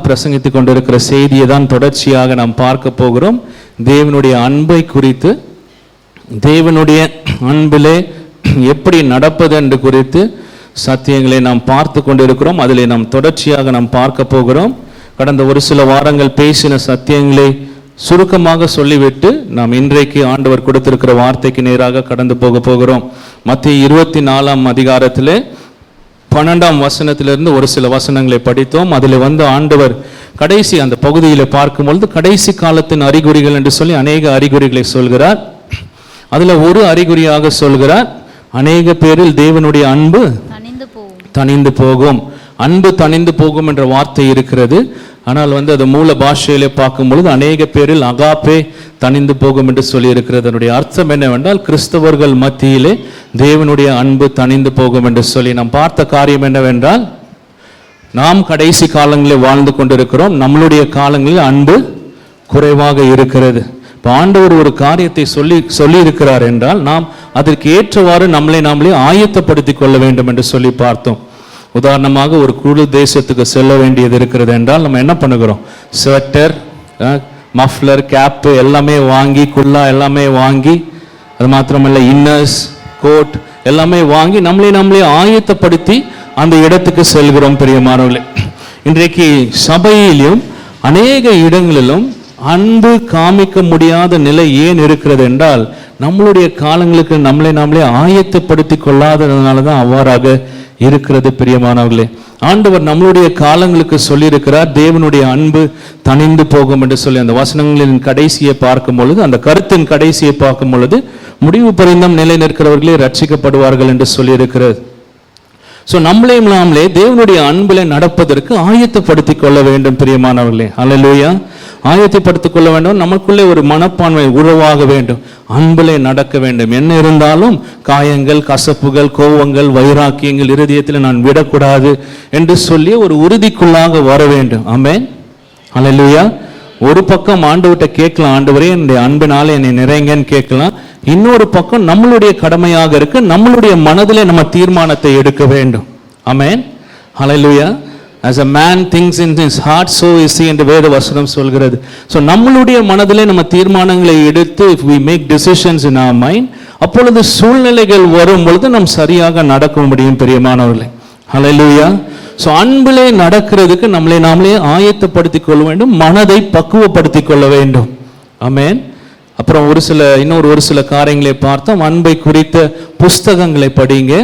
பிரசங்கித்துக் கொண்டிருக்கிற செய்தியை தான் தொடர்ச்சியாக நாம் பார்க்க போகிறோம். தேவனுடைய அன்பை குறித்து, தேவனுடைய அன்பிலே எப்படி நடப்பது என்று குறித்து சத்தியங்களை நாம் பார்த்து கொண்டிருக்கிறோம். அதிலே நாம் தொடர்ச்சியாக நாம் பார்க்க போகிறோம். கடந்த ஒரு சில வாரங்கள் பேசின சத்தியங்களை சுருக்கமாக சொல்லிவிட்டு நாம் இன்றைக்கு ஆண்டவர் கொடுத்திருக்கிற வார்த்தைக்கு நேராக கடந்து போகிறோம். மத்திய 24 அதிகாரத்திலே 12 வசனத்திலிருந்து ஒரு சில வசனங்களை படித்தோம். அதில் ஆண்டவர் கடைசி அந்த பகுதியில் பார்க்கும்பொழுது கடைசி காலத்தின் அறிகுறிகள் என்று சொல்லி அநேக அறிகுறிகளை சொல்கிறார். அதில் ஒரு அறிகுறியாக சொல்கிறார், அநேக பேரில் தேவனுடைய அன்பு தணிந்து போகும். அன்பு தணிந்து போகும் என்ற வார்த்தை இருக்கிறது. ஆனால் அது மூல பாஷையிலே பார்க்கும் பொழுது அநேக பேரில் அகாப்பே தணிந்து போகும் என்று சொல்லி இருக்கிறது. அதனுடைய அர்த்தம் என்னவென்றால், கிறிஸ்தவர்கள் மத்தியிலே தேவனுடைய அன்பு தணிந்து போகும் என்று சொல்லி நாம் பார்த்த காரியம் என்னவென்றால், நாம் கடைசி காலங்களில் வாழ்ந்து கொண்டிருக்கிறோம். நம்மளுடைய காலங்களில் அன்பு குறைவாக இருக்கிறது. இப்போ ஆண்டவர் ஒரு காரியத்தை சொல்லி இருக்கிறார் என்றால் நாம் அதற்கு ஏற்றவாறு நாமளே ஆயத்தப்படுத்தி கொள்ள வேண்டும் என்று சொல்லி பார்த்தோம். உதாரணமாக ஒரு குளிர் தேசத்துக்கு செல்ல வேண்டியது இருக்கிறது என்றால் நம்ம என்ன பண்ணுகிறோம்? ஸ்வெட்டர், மஃப்லர், கேப்பு எல்லாமே வாங்கி, குல்லா எல்லாமே வாங்கி, அது மாத்திரமல்ல இன்னர்ஸ், கோட் எல்லாமே வாங்கி நம்மளே ஆயத்தப்படுத்தி அந்த இடத்துக்கு செல்கிறோம். பிரியமானவர்களே, இன்றைக்கு சபையிலும் அநேக இடங்களிலும் அன்பு காமிக்க முடியாத நிலை ஏன் இருக்கிறது என்றால், நம்மளுடைய காலங்களுக்கு நம்மளே ஆயத்தப்படுத்தி கொள்ளாததுனால தான் அவ்வாறாக இருக்கிறது. பிரியமானவர்களே, ஆண்டவர் நம்மளுடைய காலங்களுக்கு சொல்லியிருக்கிறார், தேவனுடைய அன்பு தணிந்து போகும் என்று சொல்லி. அந்த வசனங்களின் கடைசியை பார்க்கும் பொழுது, அந்த கருத்தின் கடைசியை பார்க்கும் பொழுது, முடிவு பரிந்தம் நிலை நிற்கிறவர்களே ரட்சிக்கப்படுவார்கள் என்று சொல்லியிருக்கிறது. ஸோ நாமளே தேவனுடைய அன்பிலே நடப்பதற்கு ஆயத்தப்படுத்திக் கொள்ள வேண்டும். பிரியமானவர்களே, அல்லேலூயா, ஆயத்தப்படுத்திக் கொள்ள வேண்டும். நமக்குள்ளே ஒரு மனப்பான்மை உருவாக வேண்டும், அன்பிலே நடக்க வேண்டும். என்ன இருந்தாலும் காயங்கள், கசப்புகள், கோவங்கள், வைராக்கியங்கள் இருதயத்தில் நான் விடக்கூடாது என்று சொல்லி ஒரு உறுதிக்குள்ளாக வர வேண்டும். ஆமென், அல்லேலூயா. ஒரு பக்கம் ஆண்டவர்கிட்ட கேட்கலாம், ஆண்டவரே என்னுடைய அன்பினாலே என்னை நிறைங்கன்னு கேட்கலாம். இன்னொரு பக்கம் நம்மளுடைய கடமையாக இருக்கு, நம்மளுடைய மனதிலே நம்ம தீர்மானத்தை எடுக்க வேண்டும். ஆமென், ஹல்லேலூயா. As a man thinks in his heart, so is he என்று வேத வசனம் சொல்கிறது. ஸோ நம்மளுடைய மனதிலே நம்ம தீர்மானங்களை எடுத்து, if we make decisions in our mind, அப்பொழுது சூழ்நிலைகள் வரும் பொழுது நாம் சரியாக நடக்க முடியும். பிரியமானவர்களே, ஹல்லேலூயா. ஸோ அன்பிலே நடக்கிறதுக்கு நாமளே ஆயத்தப்படுத்திக் கொள்ள வேண்டும், மனதை பக்குவப்படுத்திக் கொள்ள வேண்டும். ஆமென். அப்புறம் இன்னொரு சில காரியங்களை பார்த்தோம். அன்பை குறித்த புஸ்தகங்களை படிங்க.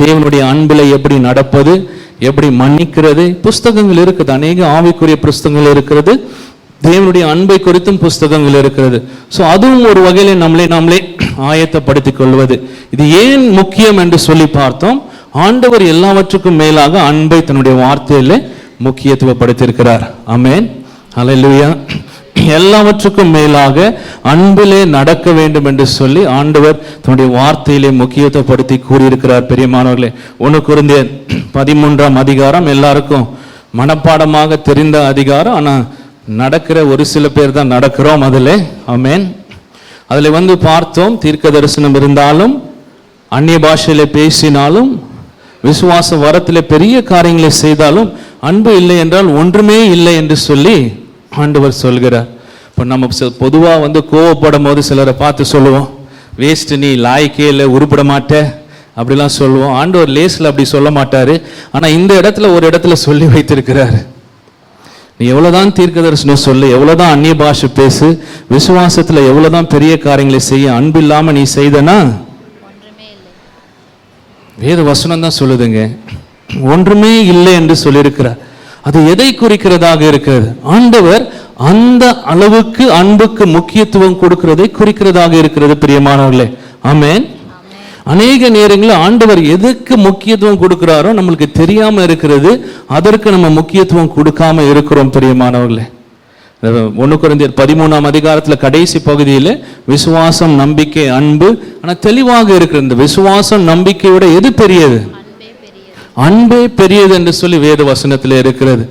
தேவனுடைய அன்பிலே எப்படி நடப்பது, எப்படி மன்னிக்கிறது, புஸ்தகங்கள் இருக்குது. அநேக ஆவிக்குரிய புஸ்தகங்கள் இருக்கிறது, தேவனுடைய அன்பை குறித்தும் புஸ்தகங்கள் இருக்கிறது. ஸோ அதுவும் ஒரு வகையில நாமளே ஆயத்தப்படுத்திக் கொள்வது. இது ஏன் முக்கியம் என்று சொல்லி பார்த்தோம். ஆண்டவர் எல்லாவற்றுக்கும் மேலாக அன்பை தன்னுடைய வார்த்தையில முக்கியத்துவப்படுத்தியிருக்கிறார். ஆமென், ஹல்லேலூயா. எல்லாவற்றுக்கும் மேலாக அன்பிலே நடக்க வேண்டும் என்று சொல்லி ஆண்டவர் தன்னுடைய வார்த்தையிலே முக்கியத்துவப்படுத்தி கூறியிருக்கிறார். பெரியமானவர்களே, 1 கொரிந்தியர் 13 அதிகாரம் எல்லாருக்கும் மனப்பாடமாக தெரிந்த அதிகாரம். ஆனால் நடக்கிற ஒரு சில பேர் தான் நடக்கிறோம் அதில். ஆமென். அதில் பார்த்தோம், தீர்க்க தரிசனம் இருந்தாலும், அந்நிய பாஷையில பேசினாலும், விசுவாச வரத்திலே பெரிய காரியங்களை செய்தாலும் அன்பு இல்லை என்றால் ஒன்றுமே இல்லை என்று சொல்லி ஆண்டவர் சொல்கிறார். இப்போ நம்ம பொதுவாக கோவப்படும் போது சிலரை பார்த்து சொல்லுவோம், வேஸ்ட், நீ லாய்க்கே இல்லை, உருப்பட மாட்ட, அப்படிலாம் சொல்லுவோம். ஆண்டவர் லேஸில் அப்படி சொல்ல மாட்டார். ஆனால் இந்த ஒரு இடத்துல சொல்லி வைத்திருக்கிறார், நீ எவ்வளோதான் தீர்க்க தரிசனம் சொல்லு, எவ்வளோதான் அந்நிய பாஷை பேசு, விசுவாசத்தில் எவ்வளோதான் பெரிய காரியங்களை செய்ய, அன்பு இல்லாமல் நீ செய்தனா வேத வசனம் தான் சொல்லுதுங்க, ஒன்றுமே இல்லை என்று சொல்லியிருக்கிறார். அது எதை குறிக்கிறதாக இருக்கிறது? ஆண்டவர் அந்த அளவுக்கு அன்புக்கு முக்கியத்துவம் கொடுக்கிறதை குறிக்கிறதாக இருக்கிறது. பிரியமானவர்களே, ஆமென். அநேக நேரங்களில் ஆண்டவர் எதுக்கு முக்கியத்துவம் கொடுக்கிறாரோ நம்மளுக்கு தெரியாம இருக்கிறது, அதற்கு நம்ம முக்கியத்துவம் கொடுக்காம இருக்கிறோம். பிரியமானவர்களே, 1 கொரிந்தியர் 13 அதிகாரத்தில் கடைசி பகுதியில் விசுவாசம், நம்பிக்கை, அன்பு, ஆனால் தெளிவாக இருக்கிற இந்த விசுவாசம் நம்பிக்கையோட எது பெரியது? அன்பே பெரியது என்று சொல்லி வேத வசனத்தில் இருக்கிறது.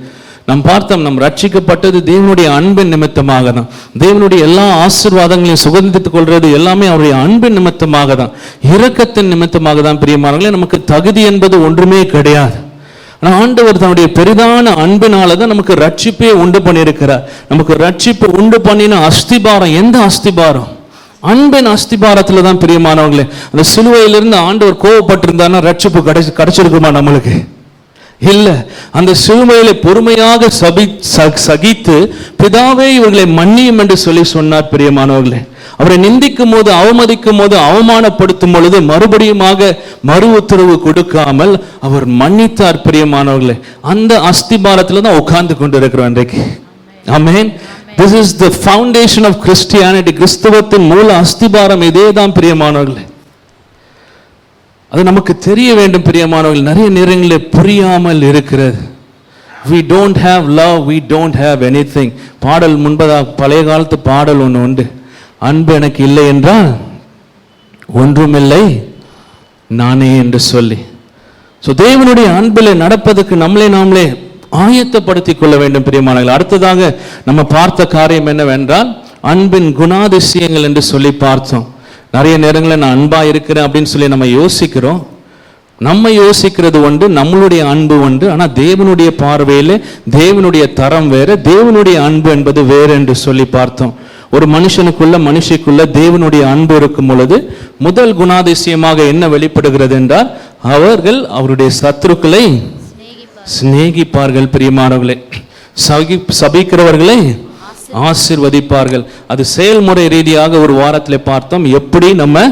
நாம் பார்த்தோம், நம் ரட்சிக்கப்பட்டது தேவனுடைய அன்பின் நிமித்தமாக தான். தேவனுடைய எல்லா ஆசீர்வாதங்களையும் சுகந்தித்துக் கொள்றது எல்லாமே அவருடைய அன்பின் நிமித்தமாக தான், இரக்கத்தின் நிமித்தமாக தான். பிரியமானவர்களே, நமக்கு தகுதி என்பது ஒன்றுமே கிடையாது. ஆனால் ஆண்டவர் தன்னுடைய பெரிதான அன்பினால தான் நமக்கு ரட்சிப்பே உண்டு பண்ணியிருக்கிறார். நமக்கு ரட்சிப்பு உண்டு பண்ணின அஸ்திபாரம் எந்த அஸ்திபாரம்? அன்பின் அஸ்திபாரத்தில் தான் பிரியமானவங்களே. அந்த சிலுவையிலிருந்து ஆண்டவர் கோவப்பட்டிருந்தாருன்னா ரட்சிப்பு கிடைச்சிருக்குமா நம்மளுக்கு? இல்லை. அந்த சிலுவையிலே பொறுமையாக சகித்து பிதாவே இவர்களை மன்னியும் என்று சொல்லி சொன்னார் பிரியமானவர்களே. அவரை நிந்திக்கும் போது, அவமதிக்கும் போது, அவமானப்படுத்தும் பொழுது மறுபடியுமாக மறு உத்தரவு கொடுக்காமல் அவர் மன்னித்தார் பிரியமானவர்களே. அந்த அஸ்திபாரத்தில் தான் உட்கார்ந்து கொண்டு இருக்கிறோம் இன்றைக்கு. ஆமென். This is the foundation of Christianity. கிறிஸ்தவத்தின் மூல அஸ்திபாரம் இதே தான் பிரியமானவர்களே. அது நமக்கு தெரிய வேண்டும் பிரியமானவர்கள். நிறைய நேரங்களில் புரியாமல் இருக்கிறது. We don't have love, we don't have anything. பாடல் முன்பதாக பழைய காலத்து பாடல் ஒன்று உண்டு. அன்பு எனக்கு இல்லை என்றால் ஒன்றுமில்லை நானே என்று சொல்லி. ஸோ தேவனுடைய அன்பில் நடப்பதற்கு நாமளே ஆயத்தப்படுத்திக் கொள்ள வேண்டும் பிரியமானவர்கள். அடுத்ததாக நம்ம பார்த்த காரியம் என்னவென்றால் அன்பின் குணாதிசயங்கள் என்று சொல்லி பார்த்தோம். நிறைய நேரங்களில் நான் அன்பா இருக்கிறேன் அப்படின்னு சொல்லி நம்ம யோசிக்கிறோம். நம்ம யோசிக்கிறது ஒன்று, நம்மளுடைய அன்பு ஒன்று. ஆனால் தேவனுடைய பார்வையில் தேவனுடைய தரம் வேறு, தேவனுடைய அன்பு என்பது வேறு என்று சொல்லி பார்த்தோம். ஒரு மனுஷிக்குள்ள தேவனுடைய அன்பு இருக்கும் பொழுது முதல் குணாதிசயமாக என்ன வெளிப்படுகிறது என்றால் அவர்கள் அவருடைய சத்துருக்களை சிநேகிப்பார்கள் பிரியமானவர்களே. சபிக்கிறவர்களை ஆசீர்வதிப்பார்கள். அது செயல்முறை ரீதியாக ஒரு வாரத்தில் பார்த்தோம். எப்படி நம்ம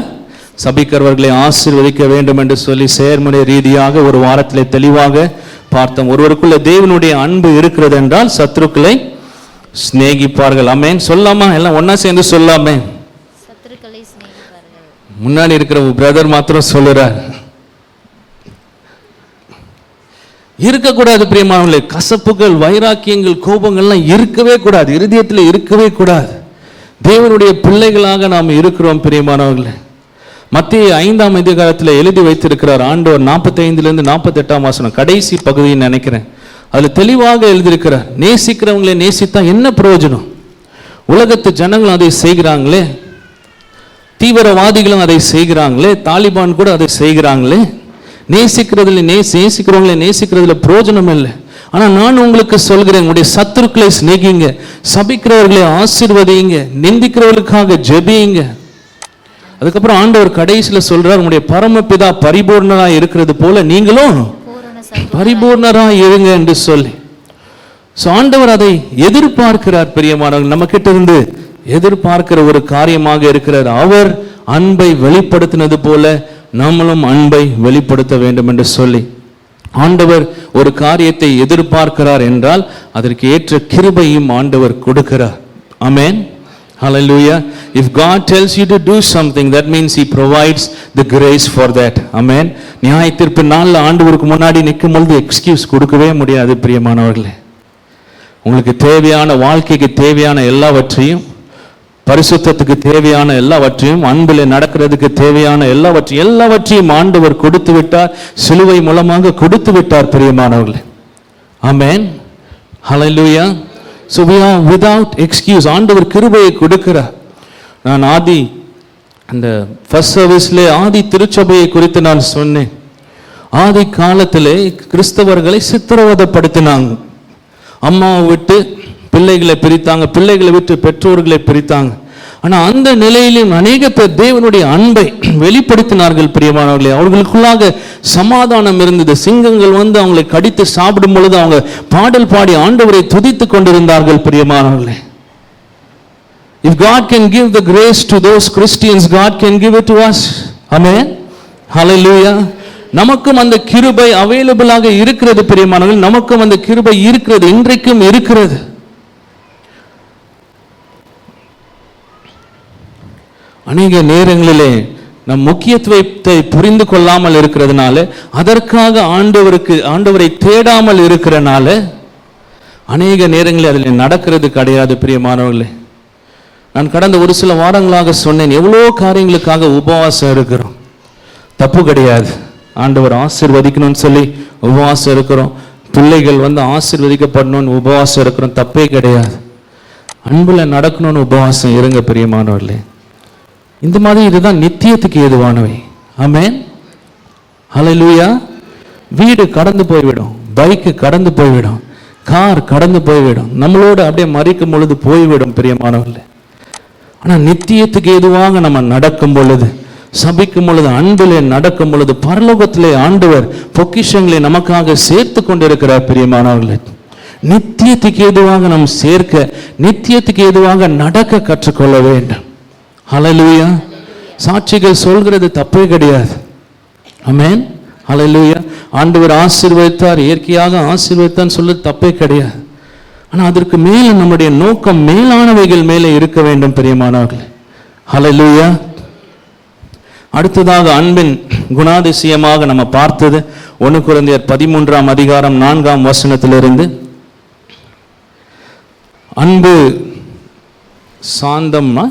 சபிக்கிறவர்களை ஆசீர்வதிக்க வேண்டும் என்று சொல்லி செயல்முறை ரீதியாக ஒரு வாரத்தில் தெளிவாக பார்த்தோம். ஒருவருக்குள்ள தேவனுடைய அன்பு இருக்கிறது என்றால் சத்துருக்களை சிநேகிப்பார்கள். ஆமென். சொல்லாமா? எல்லாம் ஒன்னா சேர்ந்து சொல்லாமே. முன்னாடி இருக்கிற பிரதர் மாத்திரம் சொல்லுறார். இருக்கக்கூடாது பிரியமானவர்களே. கசப்புகள், வைராக்கியங்கள், கோபங்கள்லாம் இருக்கவே கூடாது. இருதயத்தில் இருக்கவே கூடாது. தேவனுடைய பிள்ளைகளாக நாம் இருக்கிறோம் பிரியமானவர்களே. மத்திய 5ஆம் அதிகாரத்தில் எழுதி வைத்திருக்கிறார் ஆண்டவர். 45 48 வசனம் கடைசி பகுதின்னு நினைக்கிறேன். அதில் தெளிவாக எழுதியிருக்கிறார். நேசிக்கிறவங்களே நேசித்தா என்ன பிரயோஜனம்? உலகத்து ஜனங்களும் அதை செய்கிறாங்களே, தீவிரவாதிகளும் அதை செய்கிறாங்களே, தாலிபான் கூட அதை செய்கிறாங்களே. நேசிக்கிறவங்களே நேசிக்கிறதுல பிரயோஜனம் இல்லை. ஆனால் நான் உங்களுக்கு சொல்கிறேன், உங்களுடைய சத்துருக்களை சிநேகிங்க, சபிக்கிறவர்களை ஆசீர்வதிங்க, நிந்திக்கிறவர்களுக்காக ஜெபியுங்க. அதுக்கப்புறம் ஆண்டவர் கடைசியில் சொல்றார், உங்களுடைய பரமபிதா பரிபூர்ணராய் இருக்கிறது போல நீங்களும் பரிபூர்ணராய் இருங்க என்று சொல்லி. ஆண்டவர் அதை எதிர்பார்க்கிறார் பிரியமானவர்கள். நம்ம கிட்ட இருந்து எதிர்பார்க்கிற ஒரு காரியமாக இருக்கிறார். அவர் அன்பை வெளிப்படுத்தினது போல நம்மளும் அன்பை வெளிப்படுத்த வேண்டும் என்று சொல்லி ஆண்டவர் ஒரு காரியத்தை எதிர்பார்க்கிறார் என்றால் அதற்கு ஏற்ற கிருபையும் ஆண்டவர் கொடுக்கிறார். ஆமென். Hallelujah. If God tells you to do something, that means He provides the grace for that. Amen. நியாய தீர்ப்பு நாளில் ஆண்டவருக்கு முன்னாடி நிற்கும் பொழுது எக்ஸ்கியூஸ் கொடுக்கவே முடியாது பிரியமானவர்களே. உங்களுக்கு தேவையான வாழ்க்கைக்கு தேவையான எல்லாவற்றையும், பரிசுத்தத்துக்கு தேவையான எல்லாவற்றையும், அன்பில் நடக்கிறதுக்கு தேவையான எல்லாவற்றையும் ஆண்டவர் கொடுத்து விட்டார். சிலுவை மூலமாக கொடுத்து விட்டார் பிரியமானவர்களே. ஆமென். Hallelujah. So we are without excuse. ஆண்டவர் கிருபையை கொடுக்கிறார். நான் அந்த ஃபர்ஸ்ட் சர்வீஸ்ல ஆதி திருச்சபையை குறித்து நான் சொன்னேன். ஆதி காலத்திலே கிறிஸ்தவர்களை சித்திரவதைப்படுத்தினாங்க. அம்மாவை விட்டு பிள்ளைகளை பிரித்தாங்க, பிள்ளைகளை விட்டு பெற்றோர்களை பிரித்தாங்க. ஆனால் அந்த நிலையிலும் அநேக பேர் தேவனுடைய அன்பை வெளிப்படுத்தினார்கள் பிரியமானவர்களே. அவர்களுக்குள்ளாக சமாதானம் இருந்தது. சிங்கங்கள் வந்து அவங்களை கடித்து சாப்பிடும் பொழுது அவங்க பாடல் பாடி ஆண்டவரை துதித்து கொண்டிருந்தார்கள் பிரியமானவர்களே. If God can give the grace to those Christians, God can give it to us. Amen. Hallelujah. நமக்கும் அந்த கிருபை அவைலபிளாக இருக்கிறது பிரியமானவர்களே. நமக்கும் அந்த கிருபை இருக்கிறது, இன்றைக்கும் இருக்கிறது. அநேக நேரங்களிலே நம் முக்கியத்துவத்தை புரிந்து கொள்ளாமல் இருக்கிறதுனால, அதற்காக ஆண்டவரை தேடாமல் இருக்கிறனால அநேக நேரங்களில் அதில் நடக்கிறது கிடையாது பிரியமானவர்களே. நான் கடந்த ஒரு சில வாரங்களாக சொன்னேன், எவ்வளோ காரியங்களுக்காக உபவாசம் இருக்கிறோம். தப்பு கிடையாது. ஆண்டவர் ஆசீர்வதிக்கணும்னு சொல்லி உபவாசம் இருக்கிறோம். பிள்ளைகள் வந்து ஆசீர்வதிக்கப்படணும்னு உபவாசம் இருக்கிறோம். தப்பே கிடையாது. அன்பில் நடக்கணும்னு உபவாசம் இருங்க பிரியமானவர்களே. இந்த மாதிரி இதுதான் நித்தியத்துக்கு ஏதுவானவை. ஆமென். ஹல்லேலூயா. வீடு கடந்து போய்விடும், பைக்கு கடந்து போய்விடும், கார் கடந்து போய்விடும், நம்மளோட அப்படியே மறிக்கும் பொழுது போய்விடும் பிரியமானவர்களே. ஆனால் நித்தியத்துக்கு எதுவாக நம்ம நடக்கும் பொழுது, சபிக்கும் பொழுது, அன்பிலே நடக்கும் பொழுது, பரலோகத்திலே ஆண்டவர் பொக்கிஷங்களை நமக்காக சேர்த்து கொண்டிருக்கிறார் பிரியமானவர்களே. நித்தியத்துக்கு எதுவாக நாம் சேர்க்க, நித்தியத்துக்கு எதுவாக நடக்க கற்றுக்கொள்ள வேண்டும். ஹல்லேலூயா. சாட்சிகள் சொல்கிறது தப்பே கிடையாது. ஆமென். ஹல்லேலூயா. ஆண்டவர் ஆசீர்வதித்தார், இயற்கையாக ஆசீர்வதித்தான்னு சொல்றது தப்பே கிடையாது. ஆனால் அதற்கு மேலே நம்முடைய நோக்கம் மேலானவைகள் மேலே இருக்க வேண்டும் பிரியமானவர்களே. ஹல்லேலூயா. அடுத்ததாக அன்பின் குணாதிசயமாக நம்ம பார்த்தது 1 கொரிந்தியர் 13ஆம் அதிகாரம் 4ஆம் வசனத்திலிருந்து, அன்பு சாந்தம்னா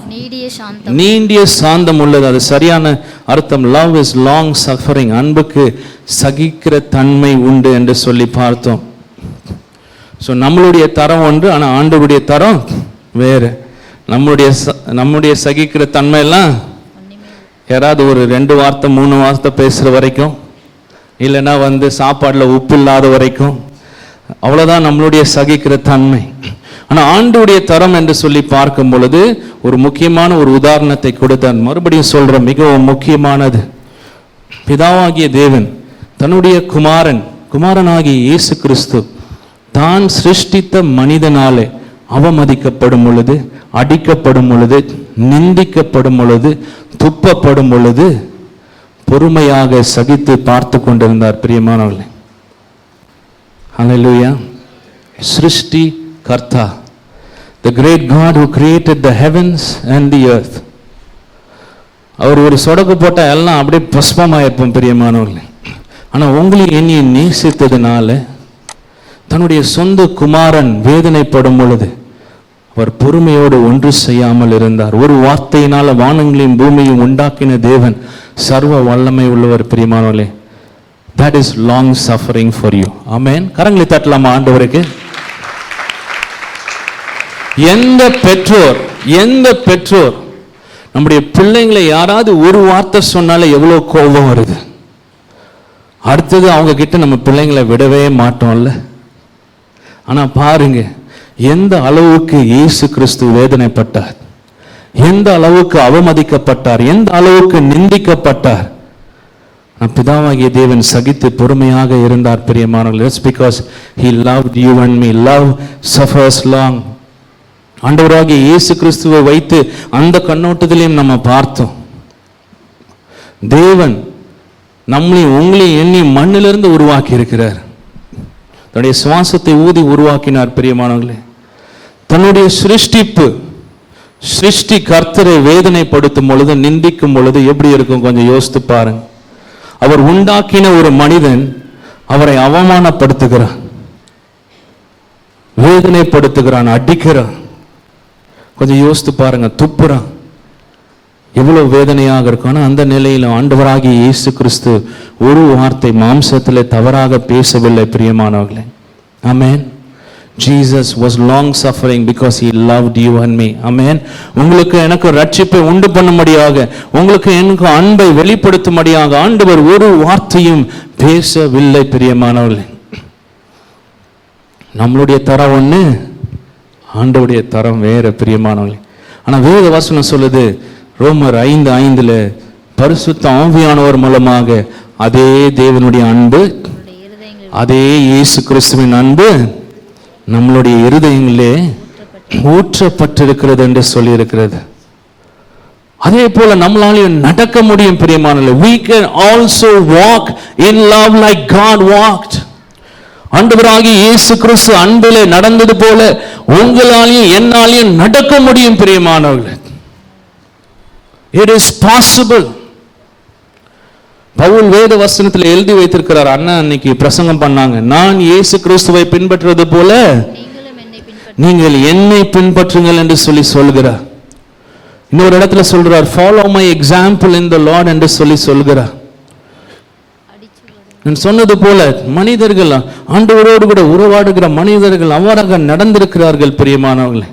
நீண்டிய சாந்தம் உள்ளது. அது சரியான அர்த்தம். Love is long suffering. அன்புக்கு சகிக்கிற தன்மை உண்டு என்று சொல்லி பார்த்தோம். ஸோ நம்மளுடைய தரம் ஒன்று, ஆனால் ஆண்டவருடைய தரம் வேறு. நம்முடைய சகிக்கிற தன்மை எல்லாம் யாராவது ஒரு 2 வார்த்தை 3 வார்த்தை பேசுகிற வரைக்கும், இல்லைன்னா சாப்பாடில் உப்பு இல்லாத வரைக்கும், அவ்வளோதான் நம்மளுடைய சகிக்கிற தன்மை. ஆனால் ஆண்டவருடைய தரம் என்று சொல்லி பார்க்கும் பொழுது ஒரு முக்கியமான ஒரு உதாரணத்தை கொடுத்தான். மறுபடியும் சொல்ற, மிகவும் முக்கியமானது. பிதாவாகிய தேவன் தன்னுடைய குமாரனாகிய இயேசு கிறிஸ்து தான் சிருஷ்டித்த மனிதனாலே அவமதிக்கப்படும் பொழுது, அடிக்கப்படும் பொழுது, நிந்திக்கப்படும் பொழுது, துப்பப்படும் பொழுது பொறுமையாக சகித்து பார்த்து கொண்டிருந்தார் பிரியமானவர்களே. ஹல்லேலூயா. சிருஷ்டி கர்த்தா, the great God who created the heavens and the earth. அவர் ஒரு சொடக்கு போட்டால் எல்லாம் அப்படியே பஸ்பமாயிருப்போம் பிரியமானவர்களே. ஆனால் உங்களையும் என்னையை நேசித்ததுனால தன்னுடைய சொந்த குமாரன் வேதனைப்படும் பொழுது அவர் பொறுமையோடு ஒன்று செய்யாமல் இருந்தார். ஒரு வார்த்தையினால வானங்களையும் பூமியையும் உண்டாக்கின தேவன் சர்வ வல்லமை உள்ளவர் பிரியமானவர்களே. that is long suffering for you. ஆமென். கரங்களை தட்டலாமா ஆண்டவருக்கு? எந்த பெற்றோர் நம்முடைய பிள்ளைங்களை யாராவது ஒரு வார்த்தை சொன்னாலே எவ்வளோ கோபம் வருது. அடுத்தது அவங்க கிட்ட நம்ம பிள்ளைங்களை விடவே மாட்டோம்ல. ஆனால் பாருங்க, எந்த அளவுக்கு இயேசு கிறிஸ்து வேதனைப்பட்டார், எந்த அளவுக்கு அவமதிக்கப்பட்டார், எந்த அளவுக்கு நிந்திக்கப்பட்டார். பிதாவாகிய தேவன் சகித்து பொறுமையாக இருந்தார் பிரியமானவர்களே. It's because he loved you and me. Love suffers long. ஆண்டவராகிய இயேசு கிறிஸ்துவை வைத்து அந்த கண்ணோட்டத்திலையும் நம்ம பார்த்தோம். தேவன் நம்மளையும் உங்களையும் எண்ணி மண்ணிலிருந்து உருவாக்கி இருக்கிறார். தன்னுடைய சுவாசத்தை ஊதி உருவாக்கினார் பிரியமானவர்களே. தன்னுடைய சிருஷ்டி கர்த்தரை வேதனைப்படுத்தும் பொழுது, நிந்திக்கும் பொழுது எப்படி இருக்கும் கொஞ்சம் யோசித்து பாருங்க. அவர் உண்டாக்கின ஒரு மனிதன் அவரை அவமானப்படுத்துகிறான், வேதனைப்படுத்துகிறான், அடிக்கிறான். கொஞ்சம் யோசித்து பாருங்க, துப்புறான். எவ்வளவு வேதனையாக இருக்கும். ஆனால் அந்த நிலையில் ஆண்டவராகிய இயேசு கிறிஸ்து ஒரு வார்த்தை மாம்சத்திலே தவறாக பேசவில்லை பிரியமானவர்களே. ஆமென். Jesus was long suffering because he loved you and me. ஆமென். உங்களுக்கு எனக்கு ரட்சிப்பை உண்டு பண்ணும்படியாக, உங்களுக்கு எனக்கு அன்பை வெளிப்படுத்தும்படியாக ஆண்டவர் ஒரு வார்த்தையும் பேசவில்லை பிரியமானவர்களே. நம்மளுடைய தரம் ஒன்று, ஆண்டவருடைய தரம் வேற பிரியமானவர்களே. ஆனால் வேத வசனம் சொல்லுது, ரோமர் 5:5 பரிசுத்த ஆவியானவர் மூலமாக அதே தேவனுடைய அன்பு, அதே இயேசு கிறிஸ்துவின் அன்பு நம்மளுடைய இருதயங்களே ஊற்றப்பட்டிருக்கிறது என்று சொல்லி இருக்கிறது. அதே போல நம்மளாலையும் நடக்க முடியும் பிரியமானவர்களே. we can also walk in love like God walked. ஆண்டவராகிய இயேசு கிறிஸ்து அன்பிலே நடந்தது போல உங்களாலையும் என்னாலையும் நடக்க முடியும் பிரியமானவர்களே. It is possible. பவுல் வேத வசனத்தில் எழுதி வைத்திருக்கிறார். அண்ணா அன்னைக்கு பிரசங்கம் பண்ணாங்க, நான் இயேசு கிறிஸ்துவை பின்பற்றுவது போல நீங்கள் என்னை பின்பற்றுங்கள் என்று சொல்லி சொல்கிறார். இன்னொரு இடத்துல சொல்றார், follow my example in the Lord என்று சொல்லி சொல்கிறார். நான் சொன்னது போல மனிதர்கள், ஆண்டவரோடு கூட உறவாடுகிற மனிதர்கள் அவ்வாறாக நடந்திருக்கிறார்கள் பிரியமானவர்களே.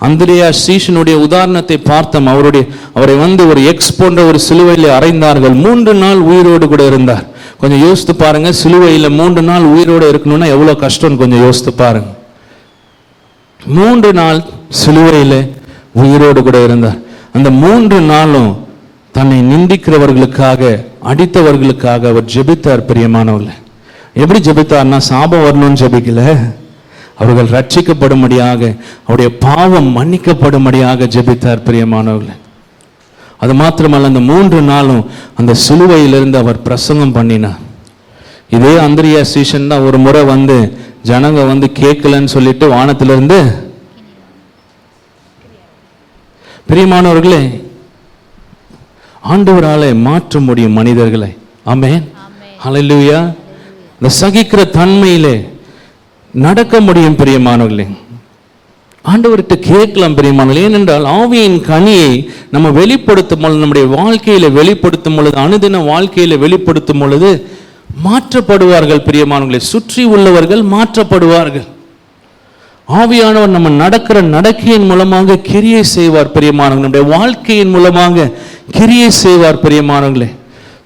அந்திரேயா சீஷனுடைய உதாரணத்தை பார்த்தோம். அவரை ஒரு எக்ஸ் போன்ற ஒரு சிலுவையில் அறைந்தார்கள். 3 நாள் உயிரோடு கூட இருந்தார். கொஞ்சம் யோசித்து பாருங்க. சிலுவையில் 3 நாள் உயிரோடு இருக்கணும்னா எவ்வளோ கஷ்டம்னு கொஞ்சம் யோசித்து பாருங்க. 3 நாள் சிலுவையில் உயிரோடு கூட இருந்தார். அந்த 3 நாளும் தன்னை நிந்திக்கிறவர்களுக்காக, அடித்தவர்களுக்காக அவர் ஜெபித்தார். பிரியமானவர்களே, எப்படி ஜெபித்தார்னா, சாபம் வரணும்னு ஜெபிக்கல, அவர்கள் ரட்சிக்கப்படும்படியாக, அவருடைய பாவம் மன்னிக்கப்படும்படியாக ஜெபித்தார். பிரியமானவர்களே, அது மாத்திரமல்ல, அந்த 3 நாளும் அந்த சிலுவையிலிருந்து அவர் பிரசங்கம் பண்ணினார். இதே அந்திரியா சீஷன் தான் ஒரு முறை வந்து ஜனங்க வந்து கேட்கலன்னு சொல்லிட்டு வானத்திலிருந்து. பிரியமானவர்களே, ஆண்டவராலே மாற்ற முடியும் மனிதர்களை. ஆமென், ஹல்லேலூயா. இந்த சகிக்கிற தன்மையிலே நடக்க முடியும். பிரியமானவர்களே, ஆண்டவர்கிட்ட கேட்கலாம். பிரியமானவர்களே, ஏனென்றால் ஆவியின் கனியை நம்ம வெளிப்படுத்தும் பொழுது, நம்முடைய வாழ்க்கையில வெளிப்படுத்தும் பொழுது, அனுதின வாழ்க்கையில வெளிப்படுத்தும் பொழுது மாற்றப்படுவார்கள். பிரியமானவர்களே, சுற்றி உள்ளவர்கள் மாற்றப்படுவார்கள். ஆவியானவர் நம்ம நடக்கிற நடக்கையின் மூலமாக கிரியை செய்வார். பிரியமானவர்களே, நம்முடைய வாழ்க்கையின் மூலமாக கிரியை செய்வார். பிரியமானவர்களே,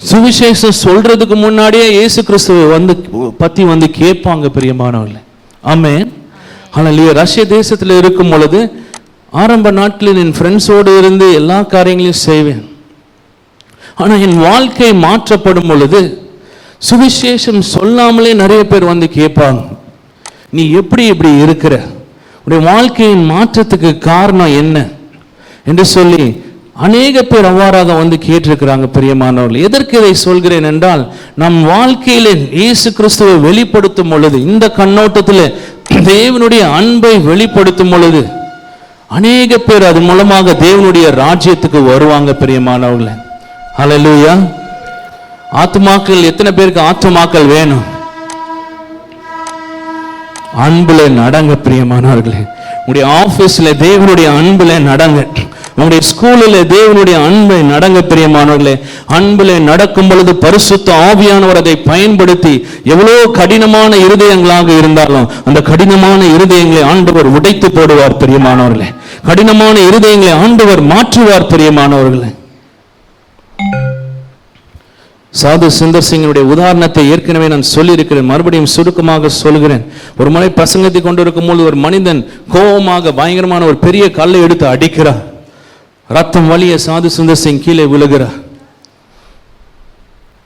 சுவிசேஷம் சொல்றதுக்கு முன்னாடியே இயேசு கிறிஸ்துவை பத்தி வந்து கேட்பாங்க. பிரியமானவர்களே, ஆமென், ஹல்லேலூயா. ரஷ்ய தேசத்தில் இருக்கும் பொழுது ஆரம்ப நாட்களில் என் ஃப்ரெண்ட்ஸோடு இருந்து எல்லா காரியங்களையும் செய்வேன். ஆனால் என் வாழ்க்கை மாற்றப்படும் பொழுது சுவிசேஷம் சொல்லாமலே நிறைய பேர் வந்து கேட்பாங்க, நீ எப்படி இப்படி இருக்கிற, உடைய வாழ்க்கையின் மாற்றத்துக்கு காரணம் என்ன என்று சொல்லி அநேக பேர் அவ்வாறாக வந்து கேட்டிருக்கிறாங்க. பிரியமானவர்கள், எதற்கு இதை சொல்கிறேன் என்றால், நம் வாழ்க்கையில இயேசு கிறிஸ்துவை வெளிப்படுத்தும் பொழுது, இந்த கண்ணோட்டத்தில் தேவனுடைய அன்பை வெளிப்படுத்தும் பொழுது அநேக பேர் அது மூலமாக தேவனுடைய ராஜ்யத்துக்கு வருவாங்க. பிரியமானவர்களே, ஹல்லேலூயா. ஆத்துமாக்கள், எத்தனை பேருக்கு ஆத்துமாக்கள் வேணும்? அன்புல நடங்க. பிரியமானவர்களே, உங்களுடைய ஆபீஸ்ல தேவனுடைய அன்புல நடங்க. உங்களுடைய ஸ்கூலில் தேவனுடைய அன்பை நடங்க. பிரியமானவர்களே, அன்புல நடக்கும் பொழுது பரிசுத்த ஆவியானவர் அதை பயன்படுத்தி எவ்வளோ கடினமான இருதயங்களாக இருந்தாலும் அந்த கடினமான இருதயங்களை ஆண்டவர் உடைத்து போடுவார். பிரியமானவர்களே, கடினமான இருதயங்களை ஆண்டவர் மாற்றுவார். பிரியமானவர்களே, சாது சுந்தர் சிங்கனுடைய உதாரணத்தை ஏற்கனவே நான் சொல்லியிருக்கிறேன், மறுபடியும் சுருக்கமாக சொல்கிறேன். ஒரு முறை பிரசங்கத்தை கொண்டிருக்கும் போது ஒரு மனிதன் கோபமாக பயங்கரமான ஒரு பெரிய கல்லை எடுத்து அடிக்கிறார். ரத்தம் வலிய சாது சுந்தர் சிங் கீழே விழுகிறார்.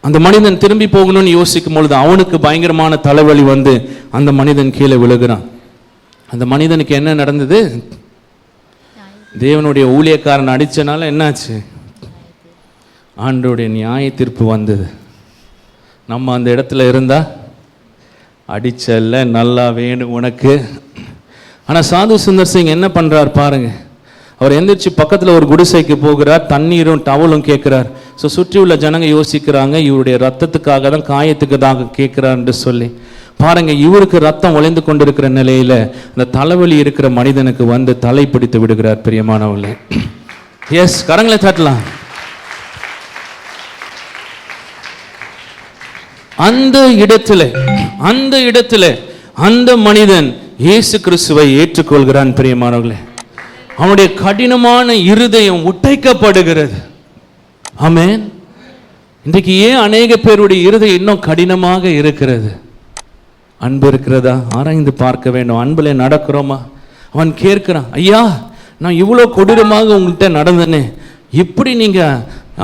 அந்த மனிதன் திரும்பி போகணும்னு யோசிக்கும் பொழுது அவனுக்கு பயங்கரமான தலைவலி வந்து அந்த மனிதன் கீழே விழுகிறான். அந்த மனிதனுக்கு என்ன நடந்தது? தேவனுடைய ஊழியக்காரன் அடிச்சனால என்னாச்சு? ஆண்டவருடைய நியாய தீர்ப்பு வந்தது. நம்ம அந்த இடத்துல இருந்தா அடிச்சல்ல, நல்லா வேணும் உனக்கு. ஆனால் சாது சுந்தர் சிங் என்ன பண்ணுறார் பாருங்க. அவர் எந்திரிச்சு பக்கத்தில் ஒரு குடிசைக்கு போகிறார், தண்ணீரும் டவலும் கேட்குறார். ஸோ சுற்றி உள்ள ஜனங்க யோசிக்கிறாங்க, இவருடைய ரத்தத்துக்காக தான், காயத்துக்கு தான் கேட்குறான்னு சொல்லி பாருங்க. இவருக்கு ரத்தம் ஒளிந்து கொண்டிருக்கிற நிலையில அந்த தலைவலி இருக்கிற மனிதனுக்கு வந்து தலை பிடித்து விடுகிறார். பிரியமானவர்களே, எஸ், கரங்களை தட்டலாம். அந்த இடத்துல அந்த மனிதன் இயேசு கிறிஸ்துவை ஏற்றுக்கொள்கிறான். பிரியமானவர்களே, அவனுடைய கடினமான இருதயம் உடைக்கப்படுகிறது. ஆமென். இன்றைக்கு ஏன் அநேக பேருடைய இருதயம் இன்னும் கடினமாக இருக்கிறது? அன்பு இருக்கிறதா? ஆராய்ந்து பார்க்க வேண்டும். அன்புல நடக்கிறோமா? அவன் கேட்கிறான், ஐயா, நான் இவ்வளோ கொடூரமாக உங்கள்கிட்ட நடந்தேனே, இப்படி நீங்க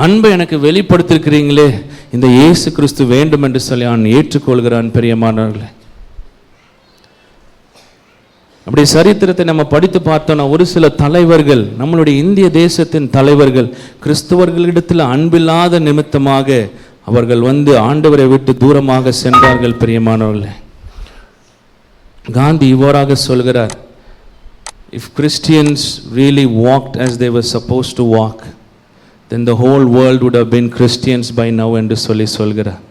அன்பை எனக்கு வெளிப்படுத்திருக்கிறீங்களே, இந்த இயேசு கிறிஸ்து வேண்டும் என்று சொல்லி அவன் ஏற்றுக்கொள்கிறான். பிரியமானவர்களே, அப்படி சரித்திரத்தை நம்ம படித்து பார்த்தோம்னா ஒரு சில தலைவர்கள், நம்மளுடைய இந்திய தேசத்தின் தலைவர்கள், கிறிஸ்தவர்களிடத்தில் அன்பில்லாத நிமித்தமாக அவர்கள் வந்து ஆண்டவரை விட்டு தூரமாக சென்றார்கள். பிரியமானவர்களே, காந்தி இவ்வாறாக சொல்கிறார், if Christians really walked as they were supposed to walk, then the whole world would have been Christians by now என்று சொல்கிறார்.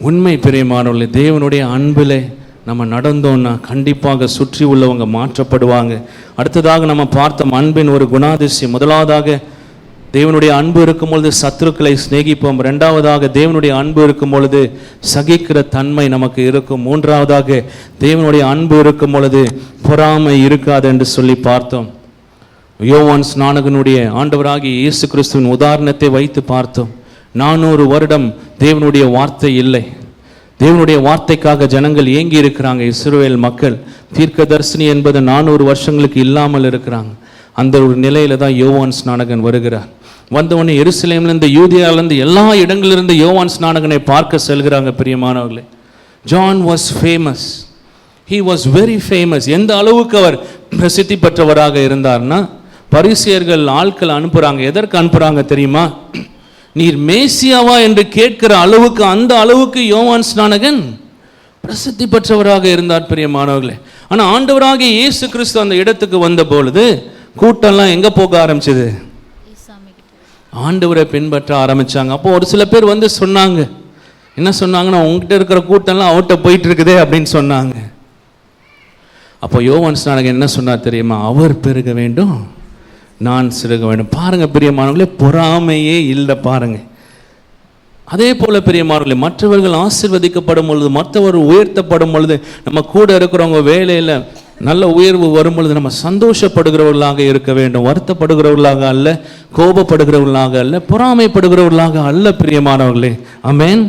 உண்மை. பிரியமானவர்களே, தேவனுடைய அன்பிலே நம்ம நடந்தோம்னா கண்டிப்பாக சுற்றி உள்ளவங்க மாற்றப்படுவாங்க. அடுத்ததாக நம்ம பார்த்தோம் அன்பின் ஒரு குணாதிசயம். முதலாவதாக தேவனுடைய அன்பு இருக்கும் பொழுது சத்துருக்களை சிநேகிப்போம். இரண்டாவதாக தேவனுடைய அன்பு இருக்கும் பொழுது சகிக்கிற தன்மை நமக்கு இருக்கும். மூன்றாவதாக தேவனுடைய அன்பு இருக்கும் பொழுது பொறாமை இருக்காது என்று சொல்லி பார்த்தோம். யோவான் ஸ்நானகனுடைய ஆண்டவராகிய இயேசு கிறிஸ்துவின் உதாரணத்தை வைத்து பார்த்தோம். 400 வருடம் தேவனுடைய வார்த்தை இல்லை. தேவனுடைய வார்த்தைக்காக ஜனங்கள் ஏங்கி இருக்கிறாங்க. இஸ்ரவேல் மக்கள் தீர்க்கதரிசனி என்பது 400 வருஷங்களுக்கு இல்லாமல் இருக்கிறாங்க. அந்த ஒரு நிலையில தான் யோவான் ஸ்நானகன் வருகிறார். வந்தவொடனே எருசலேம்லேருந்து, யூதியாவிலேருந்து, எல்லா இடங்களிலிருந்து யோவான் ஸ்நானகனை பார்க்க செல்கிறாங்க. பிரியமானவர்களே, John was famous. He was very famous. எந்த அளவுக்கு அவர் பிரசித்தி பெற்றவராக இருந்தார்னா, பரிசேயர்கள் ஆட்கள் அனுப்புகிறாங்க. எதற்கு அனுப்புகிறாங்க தெரியுமா? நீர் மேசியாவா என்று கேட்கிற அளவுக்கு, அந்த அளவுக்கு யோவான் ஸ்நானகன் பிரசித்தி பெற்றவராக இருந்தார். பிரியமானவர்களே, ஆனால் ஆண்டவராகிய இயேசு கிறிஸ்து அந்த இடத்துக்கு வந்த பொழுது கூட்டம்லாம் எங்கே போக ஆரம்பிச்சது? ஆண்டவரை பின்பற்ற ஆரம்பித்தாங்க. அப்போ ஒரு சில பேர் வந்து சொன்னாங்க, என்ன சொன்னாங்கன்னா, உங்ககிட்ட இருக்கிற கூட்டம்லாம் அவர்கிட்ட போயிட்டு இருக்குதே அப்படின்னு சொன்னாங்க. அப்போ யோவான் ஸ்நானகன் என்ன சொன்னார் தெரியுமா? அவர் பெருக வேண்டும், நான் சிறுக வேண்டும். பாருங்க பிரியமானவர்களே, பொறாமையே இல்லை. பாருங்க, அதே போல பிரியமானவர்களே, மற்றவர்கள் ஆசீர்வதிக்கப்படும் பொழுது, மற்றவர் உயர்த்தப்படும் பொழுது, நம்ம கூட இருக்கிறவங்க வேலையில் நல்ல உயர்வு வரும் பொழுது நம்ம சந்தோஷப்படுகிறவர்களாக இருக்க வேண்டும். வருத்தப்படுகிறவர்களாக அல்ல, கோபப்படுகிறவர்களாக அல்ல, பொறாமைப்படுகிறவர்களாக அல்ல. பிரியமானவர்களே, ஆமென்,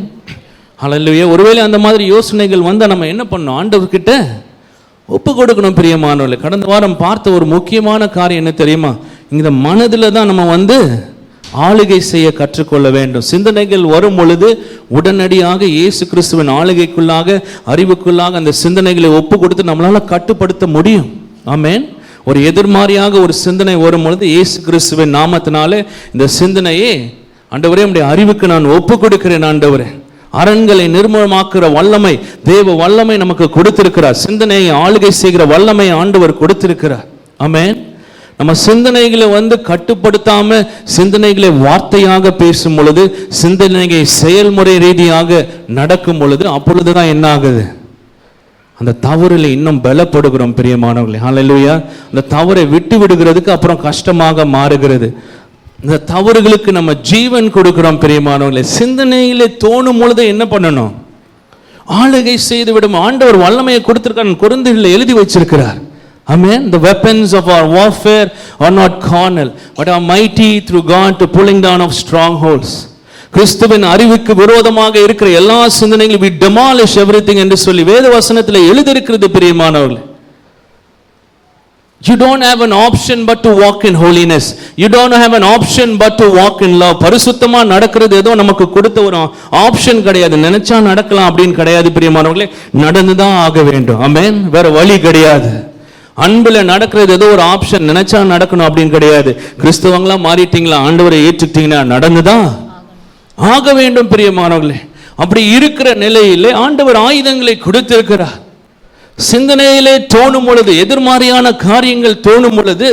ஹல்லேலூயா. ஒருவேளை அந்த மாதிரி யோசனைகள் வந்தால் நம்ம என்ன பண்ணணும்? ஆண்டவர்கிட்ட ஒப்பு கொடுக்கணும். பிரியமானவர்களே, கடந்த வாரம் பார்த்த ஒரு முக்கியமான காரியம் என்ன தெரியுமா? இந்த மனதில் தான் நம்ம வந்து ஆளுகை செய்ய கற்றுக்கொள்ள வேண்டும். சிந்தனைகள் வரும் பொழுது உடனடியாக இயேசு கிறிஸ்துவின் ஆளுகைக்குள்ளாக, அறிவுக்குள்ளாக அந்த சிந்தனைகளை ஒப்பு கொடுத்து நம்மளால கட்டுப்படுத்த முடியும். ஆமென். ஒரு எதிர்மாறியாக ஒரு சிந்தனை வரும் பொழுது இயேசு கிறிஸ்துவின் நாமத்தினாலே இந்த சிந்தனையே, ஆண்டவரே உம்முடைய அறிவுக்கு நான் ஒப்பு கொடுக்கிறேன். ஆண்டவரே, அரண்களை நிர்மூலமாக்குற வல்லமை, தேவ வல்லமை நமக்கு கொடுத்திருக்கிறார். சிந்தனையை ஆளுகை செய்கிற வல்லமை ஆண்டவர் கொடுத்திருக்கிறார். ஆமென். நம்ம சிந்தனைகளை வந்து கட்டுப்படுத்தாம சிந்தனைகளை வார்த்தையாக பேசும் பொழுது, சிந்தனையை செயல்முறை ரீதியாக நடக்கும் பொழுது, அப்பொழுதுதான் என்ன ஆகுது? அந்த தவறில் இன்னும் பலப்படுகிறோம். பிரியமானவர்களே, ஹல்லேலூயா. அந்த தவறை விட்டு விடுகிறதுக்கு அப்புறம் கஷ்டமாக மாறுகிறது. இந்த தவறுகளுக்கு நம்ம ஜீவன் கொடுக்கிறோம். பிரியமானவர்களே, சிந்தனையிலே தோணும் பொழுது என்ன பண்ணணும்? ஆளுகை செய்து விடும். ஆண்டவர் வல்லமையை கொடுத்திருக்கார், கொரிந்தியரில் எழுதி வச்சிருக்கிறார். Amen. The weapons of our warfare are not carnal, but are mighty through God to pulling down of strongholds. கிறிஸ்துவின் அறிவுக்கு விரோதமாக இருக்கிற எல்லா சிந்தனைகளும் we demolish everything என்று சொல்லி வேத வசனத்தில் எழுதியிருக்கிறது. பிரியமானவர்களே, you don't have an option but to walk in holiness. You don't have an option but to walk in love. பரிசுத்தமா நடக்கிறது ஏதோ நமக்கு கொடுத்த ஒரு ஆப்ஷன் கிடையாது. நினைச்சா நடக்கலாம் அப்படின்னு கிடையாது. பிரியமானவர்களே, நடந்துதான் ஆக வேண்டும். ஆமென். வேற வழி கிடையாது. அன்புல நடக்கிறது ஏதோ ஒரு ஆப்ஷன், நினைச்சா நடக்கணும் அப்படின்னு கிடையாது. கிறிஸ்தவங்களா மாறிட்டீங்களா, ஆண்டவரை ஏற்றுட்டீங்கன்னா நடந்துதான் ஆக வேண்டும். பிரியமானவர்களே, அப்படி இருக்கிற நிலையிலே ஆண்டவர் ஆயுதங்களை கொடுத்திருக்கிறார். சிந்தனையிலே தோணும் பொழுது, எதிர்மாறியான காரியங்கள் தோணும் பொழுது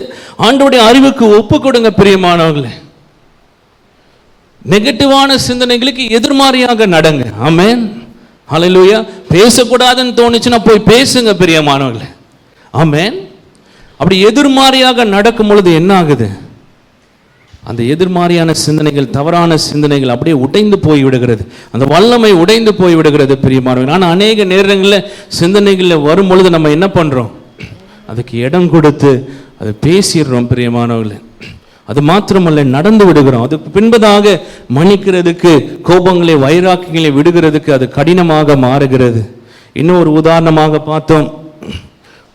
ஆண்டவருடைய அறிவுக்கு ஒப்பு கொடுங்க. பிரியமானவர்களே, நெகட்டிவான சிந்தனைகளுக்கு எதிர்மாறியாக நடங்க. ஆமென், ஹல்லேலூயா. பேசக்கூடாதுன்னு தோணுச்சுன்னா போய் பேசுங்க. பிரியமானவர்களே, ஆமென். அப்படி எதிர்மாறியாக நடக்கும் பொழுது என்ன ஆகுது? அந்த எதிர்மாறியான சிந்தனைகள், தவறான சிந்தனைகள் அப்படியே உடைந்து போய் விடுகிறது. அந்த வல்லமை உடைந்து போய் விடுகிறது. பிரியமானவர்களே, ஆனால் அநேக நேரங்களில் சிந்தனைகளில் வரும் பொழுது நம்ம என்ன பண்ணுறோம்? அதுக்கு இடம் கொடுத்து அதை பேசிடுறோம். பிரியமானவர்களே, அது மாத்திரமல்ல, நடந்து விடுகிறோம். அதுக்கு பின்பதாக மன்னிக்கிறதுக்கு, கோபங்களை, வைராக்கியங்களை விடுகிறதுக்கு அது கடினமாக மாறுகிறது. இன்னும் ஒரு உதாரணமாக பார்த்தோம்,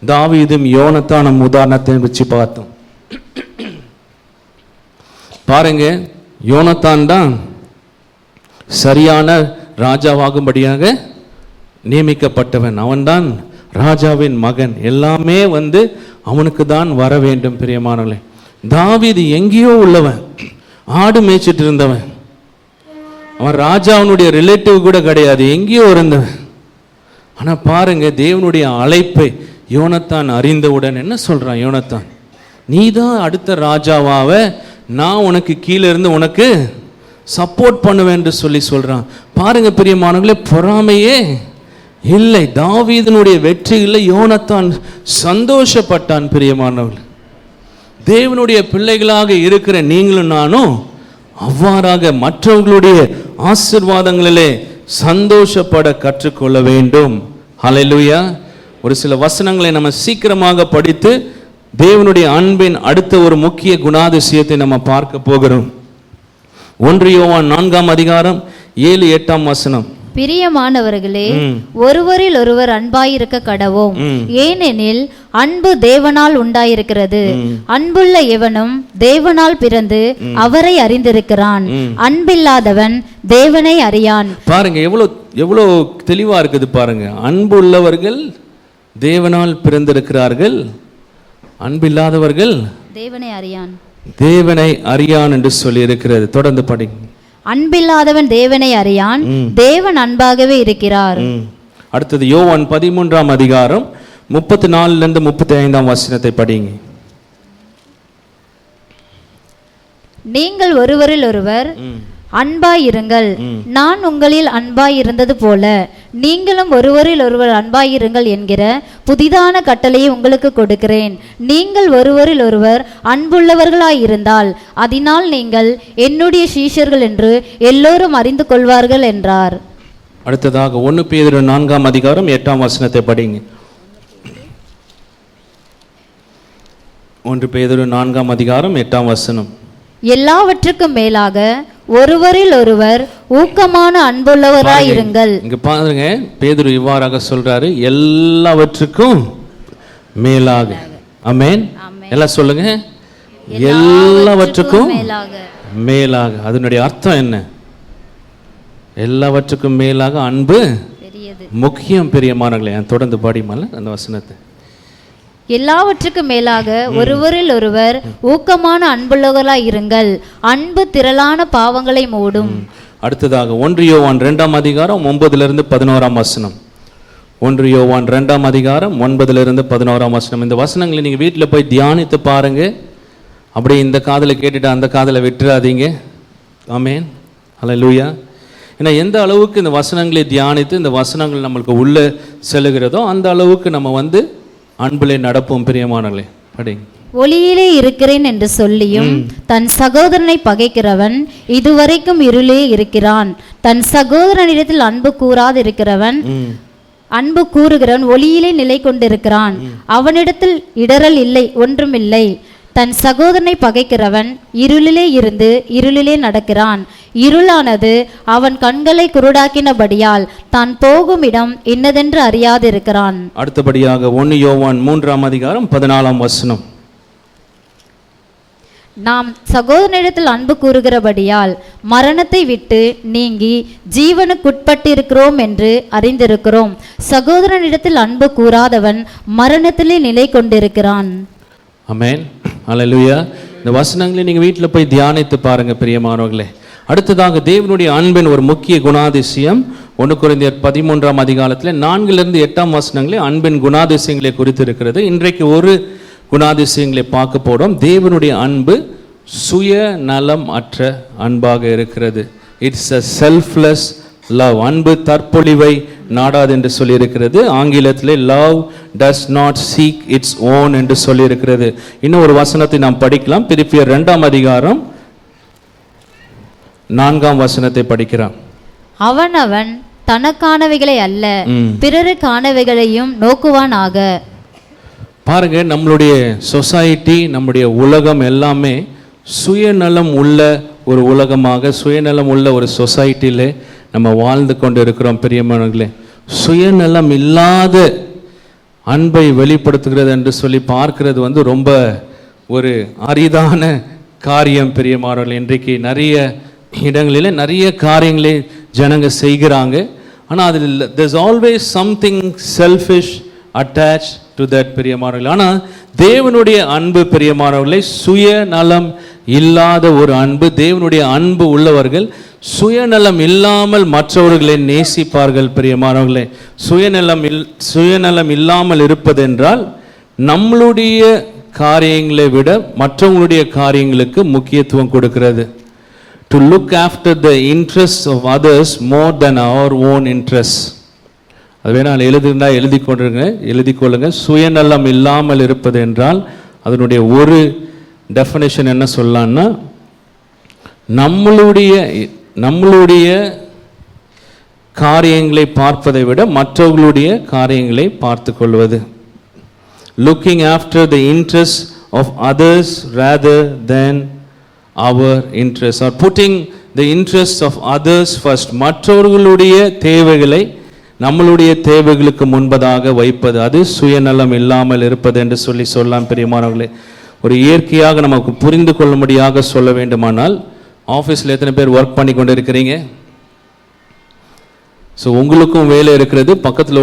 தாவீதும் யோனத்தானும் உதாரணத்தை வச்சு பார்த்தோம். பாருங்க, யோனத்தான் தான் சரியான ராஜாவாகும்படியாக நியமிக்கப்பட்டவன். அவன்தான் ராஜாவின் மகன். எல்லாமே வந்து அவனுக்கு தான் வர வேண்டும். பிரியமானவர்களே, தாவீது எங்கேயோ உள்ளவன், ஆடு மேய்ச்சிட்டு இருந்தவன். அவன் ராஜாவினுடைய ரிலேட்டிவ் கூட கிடையாது, எங்கேயோ இருந்தவன். ஆனா பாருங்க, தேவனுடைய அழைப்பை யோனத்தான் அறிந்தவுடன் என்ன சொல்றான்? யோனத்தான், நீ தான் அடுத்த ராஜாவாவ, நான் உனக்கு கீழே இருந்து உனக்கு சப்போர்ட் பண்ணுவேன் என்று சொல்லி சொல்றான். பாருங்க பிரியமானவர்களே, பொறாமையே இல்லை. தாவீதினுடைய வெற்றியில் யோனத்தான் சந்தோஷப்பட்டான். பிரியமானவர்கள், தேவனுடைய பிள்ளைகளாக இருக்கிற நீங்களும் நானும் அவ்வாறாக மற்றவர்களுடைய ஆசீர்வாதங்களிலே சந்தோஷப்பட கற்றுக்கொள்ள வேண்டும். ஹல்லேலூயா. ஒரு சில வசனங்களை நம்ம சீக்கிரமாக படித்து தேவனுடைய அன்பின் அடுத்த ஒரு முக்கிய குணாதிசயத்தை நம்ம பார்க்க போகிறோம். 1 யோவான் 4ஆம் அதிகாரம் 7-8 வசனம். பிரியமானவர்களே, ஒருவரில் ஒருவர் அன்பாயிருக்க கடவோம். ஏனெனில் அன்பு தேவனால் உண்டாயிருக்கிறது. அன்புள்ள எவனும் தேவனால் பிறந்து அவரை அறிந்திருக்கிறான். அன்பில்லாதவன் தேவனை அறியான். பாருங்க எவ்வளவு தெளிவா இருக்குது பாருங்க. அன்பு உள்ளவர்கள் தேவனால் பிறந்திருக்கிறார்கள், அன்பில்லாதவர்கள் தேவனை அறியான் என்று சொல்லி இருக்கிறது. தொடர்ந்து படிங்க. அன்பில்லாதவன் தேவனை அறியான், தேவன் அன்பாகவே இருக்கிறார். அடுத்தது யோவான் 13ஆம் அதிகாரம் 34 35 வசனத்தை படிங்க. நீங்கள் ஒருவரில் ஒருவர் அன்பாயிருங்கள், நான் உங்களில் அன்பாயிருந்தது போல நீங்களும் ஒருவரில் ஒருவர் அன்பாயிருங்கள் என்கிற புதிதான கட்டளையை உங்களுக்கு கொடுக்கிறேன். நீங்கள் ஒருவரில் ஒருவர் அன்புள்ளவர்களாயிருந்தால் அதனால் நீங்கள் என்னுடைய சீஷர்கள் என்று எல்லோரும் அறிந்து கொள்வார்கள் என்றார். அடுத்ததாக 1 பேதுரு 4ஆம் அதிகாரம் 8 வசனத்தை படிங்க. 1 பேதுரு 4ஆம் அதிகாரம் 8 வசனம். எல்லாவற்றுக்கும் மேலாக ஒருவரில் ஒருவர் ஊக்கமான அன்புள்ளவராயிருங்கள். இங்க பாருங்க, பேதுரு இவ்வாறாக சொல்றாரு, எல்லாவற்றுக்கும் மேலாக. ஆமென். எல்லாம் சொல்லுங்க, எல்லாவற்றுக்கும் மேலாக. அதனுடைய அர்த்தம் என்ன? எல்லாவற்றுக்கும் மேலாக அன்பு முக்கியம். பிரியமானவர்களே, தொடர்ந்து பாடிமால அந்த வசனத்தை. எல்லாவற்றுக்கும் மேலாக ஒருவரில் ஒருவர் ஊக்கமான அன்புள்ளவர்களாய் இருங்கள், அன்பு திரளான பாவங்களை மூடும். அடுத்ததாக 1 யோவான் 2ஆம் அதிகாரம் 9-11 வசனம். 1 யோவான் 2ஆம் அதிகாரம் 9-11 வசனம். இந்த வசனங்களை நீங்க வீட்டில் போய் தியானித்து பாருங்க. அப்படியே இந்த காதலை கேட்டுட்டு அந்த காதலை விட்டுறாதீங்க. ஆமேன், ஹல்லேலூயா. ஏன்னா எந்த அளவுக்கு இந்த வசனங்களை தியானித்து இந்த வசனங்கள் நம்மளுக்கு உள்ள செல்லுகிறதோ அந்த அளவுக்கு நம்ம அன்பிலே நடப்போம். பிரியமானவர்களே, படிங்க. ஒளியிலே இருக்கிறேன் என்று சொல்லியும் தன் சகோதரனை பகைக்கிறவன் இதுவரைக்கும் இருளே இருக்கிறான். தன் சகோதரனிடத்தில் அன்பு கூறாதிருக்கிறவன் அன்பு கூறுகிறவன் ஒளியிலே நிலை கொண்டிருக்கிறான். அவனிடத்தில் இடரல் இல்லை, ஒன்றுமில்லை. தன் சகோதரனை பகைக்கிறவன் இருளிலே இருந்து இருளிலே நடக்கிறான். இருளானது அவன் கண்களை குருடாக்கினபடியால் தான் போகும் இடம் இன்னதென்று அறியாதிருக்கிறான். அடுத்தபடியாக 1 யோவான் 3ஆம் அதிகாரம் 14 வசனம். நாம் சகோதரனிடத்தில் அன்பு கூறுகிறபடியால் மரணத்தை விட்டு நீங்கி ஜீவனுக்குட்பட்டிருக்கிறோம் என்று அறிந்திருக்கிறோம். சகோதரனிடத்தில் அன்பு கூறாதவன் மரணத்திலே நிலை கொண்டிருக்கிறான். ஆமென், ஹல்லேலூயா. இந்த வசனங்களை நீங்க வீட்டில் போய் தியானித்து பாருங்க பிரியமானவர்களே. அடுத்ததாக தேவனுடைய அன்பின் ஒரு முக்கிய குணாதிசயம் 1 கொரிந்தியர் 13ஆம் அதிகாரத்தில் 4-8 வசனங்களே அன்பின் குணாதிசயங்களை குறித்து இருக்கிறது. இன்றைக்கு ஒரு குணாதிசயங்களை பார்க்க போறோம். தேவனுடைய அன்பு சுய நலம் அற்ற அன்பாக இருக்கிறது. It's a selfless love. அன்பு தற்பொழிவை நாடாது என்று சொல்லியிருக்கிறது. ஆங்கிலத்திலே love does not seek its own என்று சொல்லியிருக்கிறது. இன்னும் ஒரு வசனத்தை நாம் படிக்கலாம். பிலிப்பியர் 2ஆம் அதிகாரம் 4ஆம் வசனத்தை படிக்கிறான். அவனவன் தனக்கானவைகளை அல்ல பிறருக்கானவைகளையும் நோக்குவானாக. பாருங்க, நம்மளுடைய சொசைட்டி, நம்முடைய உலகம் எல்லாமே சுயநலம் உள்ள ஒரு உலகமாக, சுயநலம் உள்ள ஒரு சொசைட்டியிலே நம்ம வாழ்ந்து கொண்டு இருக்கிறோம். பிரியமானவர்களே, சுயநலம் இல்லாத அன்பை வெளிப்படுத்துகிறது என்று சொல்லி பார்க்கிறது ரொம்ப ஒரு அரிதான காரியம். பிரியமானவர்களே, இன்றைக்கு நிறைய இடங்களில் நிறைய காரியங்களை ஜனங்க செய்கிறாங்க. ஆனால் அதில் there's always something selfish attached to that. பிரியமானவர்களே, ஆனால் தேவனுடைய அன்பு பிரியமானவர்களே சுயநலம் இல்லாத ஒரு அன்பு. தேவனுடைய அன்பு உள்ளவர்கள் சுயநலம் இல்லாமல் மற்றவர்களை நேசிப்பார்கள். பிரியமானவர்களே, சுயநலம் இல்லாமல் இருப்பதென்றால் நம்மளுடைய காரியங்களை விட மற்றவங்களுடைய காரியங்களுக்கு முக்கியத்துவம் கொடுக்கிறது. To look after the interests of others more than our own interests. அது வேணால் எழுதிக்கொள்ளுங்க. சுயநலம் இல்லாமல் இருப்பது என்றால் அதனுடைய ஒரு டெஃபினேஷன் என்ன சொல்லலாம்னா, நம்மளுடைய காரியங்களை பார்ப்பதை விட மற்றவர்களுடைய காரியங்களை பார்த்து கொள்வது. Looking after the interests of others rather than our interests, or putting the interests of others first. மற்றவர்களுடைய தேவைகளை நம்மளுடைய தேவைகளுக்கு முன்பதாக வைப்பது, அது சுயநலம் இல்லாமல் இருப்பது என்று சொல்லலாம். பிரியமானவர்களே, ஒரு இயற்கையாக நமக்கு புரிந்து கொள்ளும்படியாக சொல்ல வேண்டுமானால், ஆஃபீஸில் எத்தனை பேர் ஒர்க் பண்ணி கொண்டு இருக்கிறீங்க? ஸோ உங்களுக்கும் வேலை இருக்கிறது, பக்கத்தில்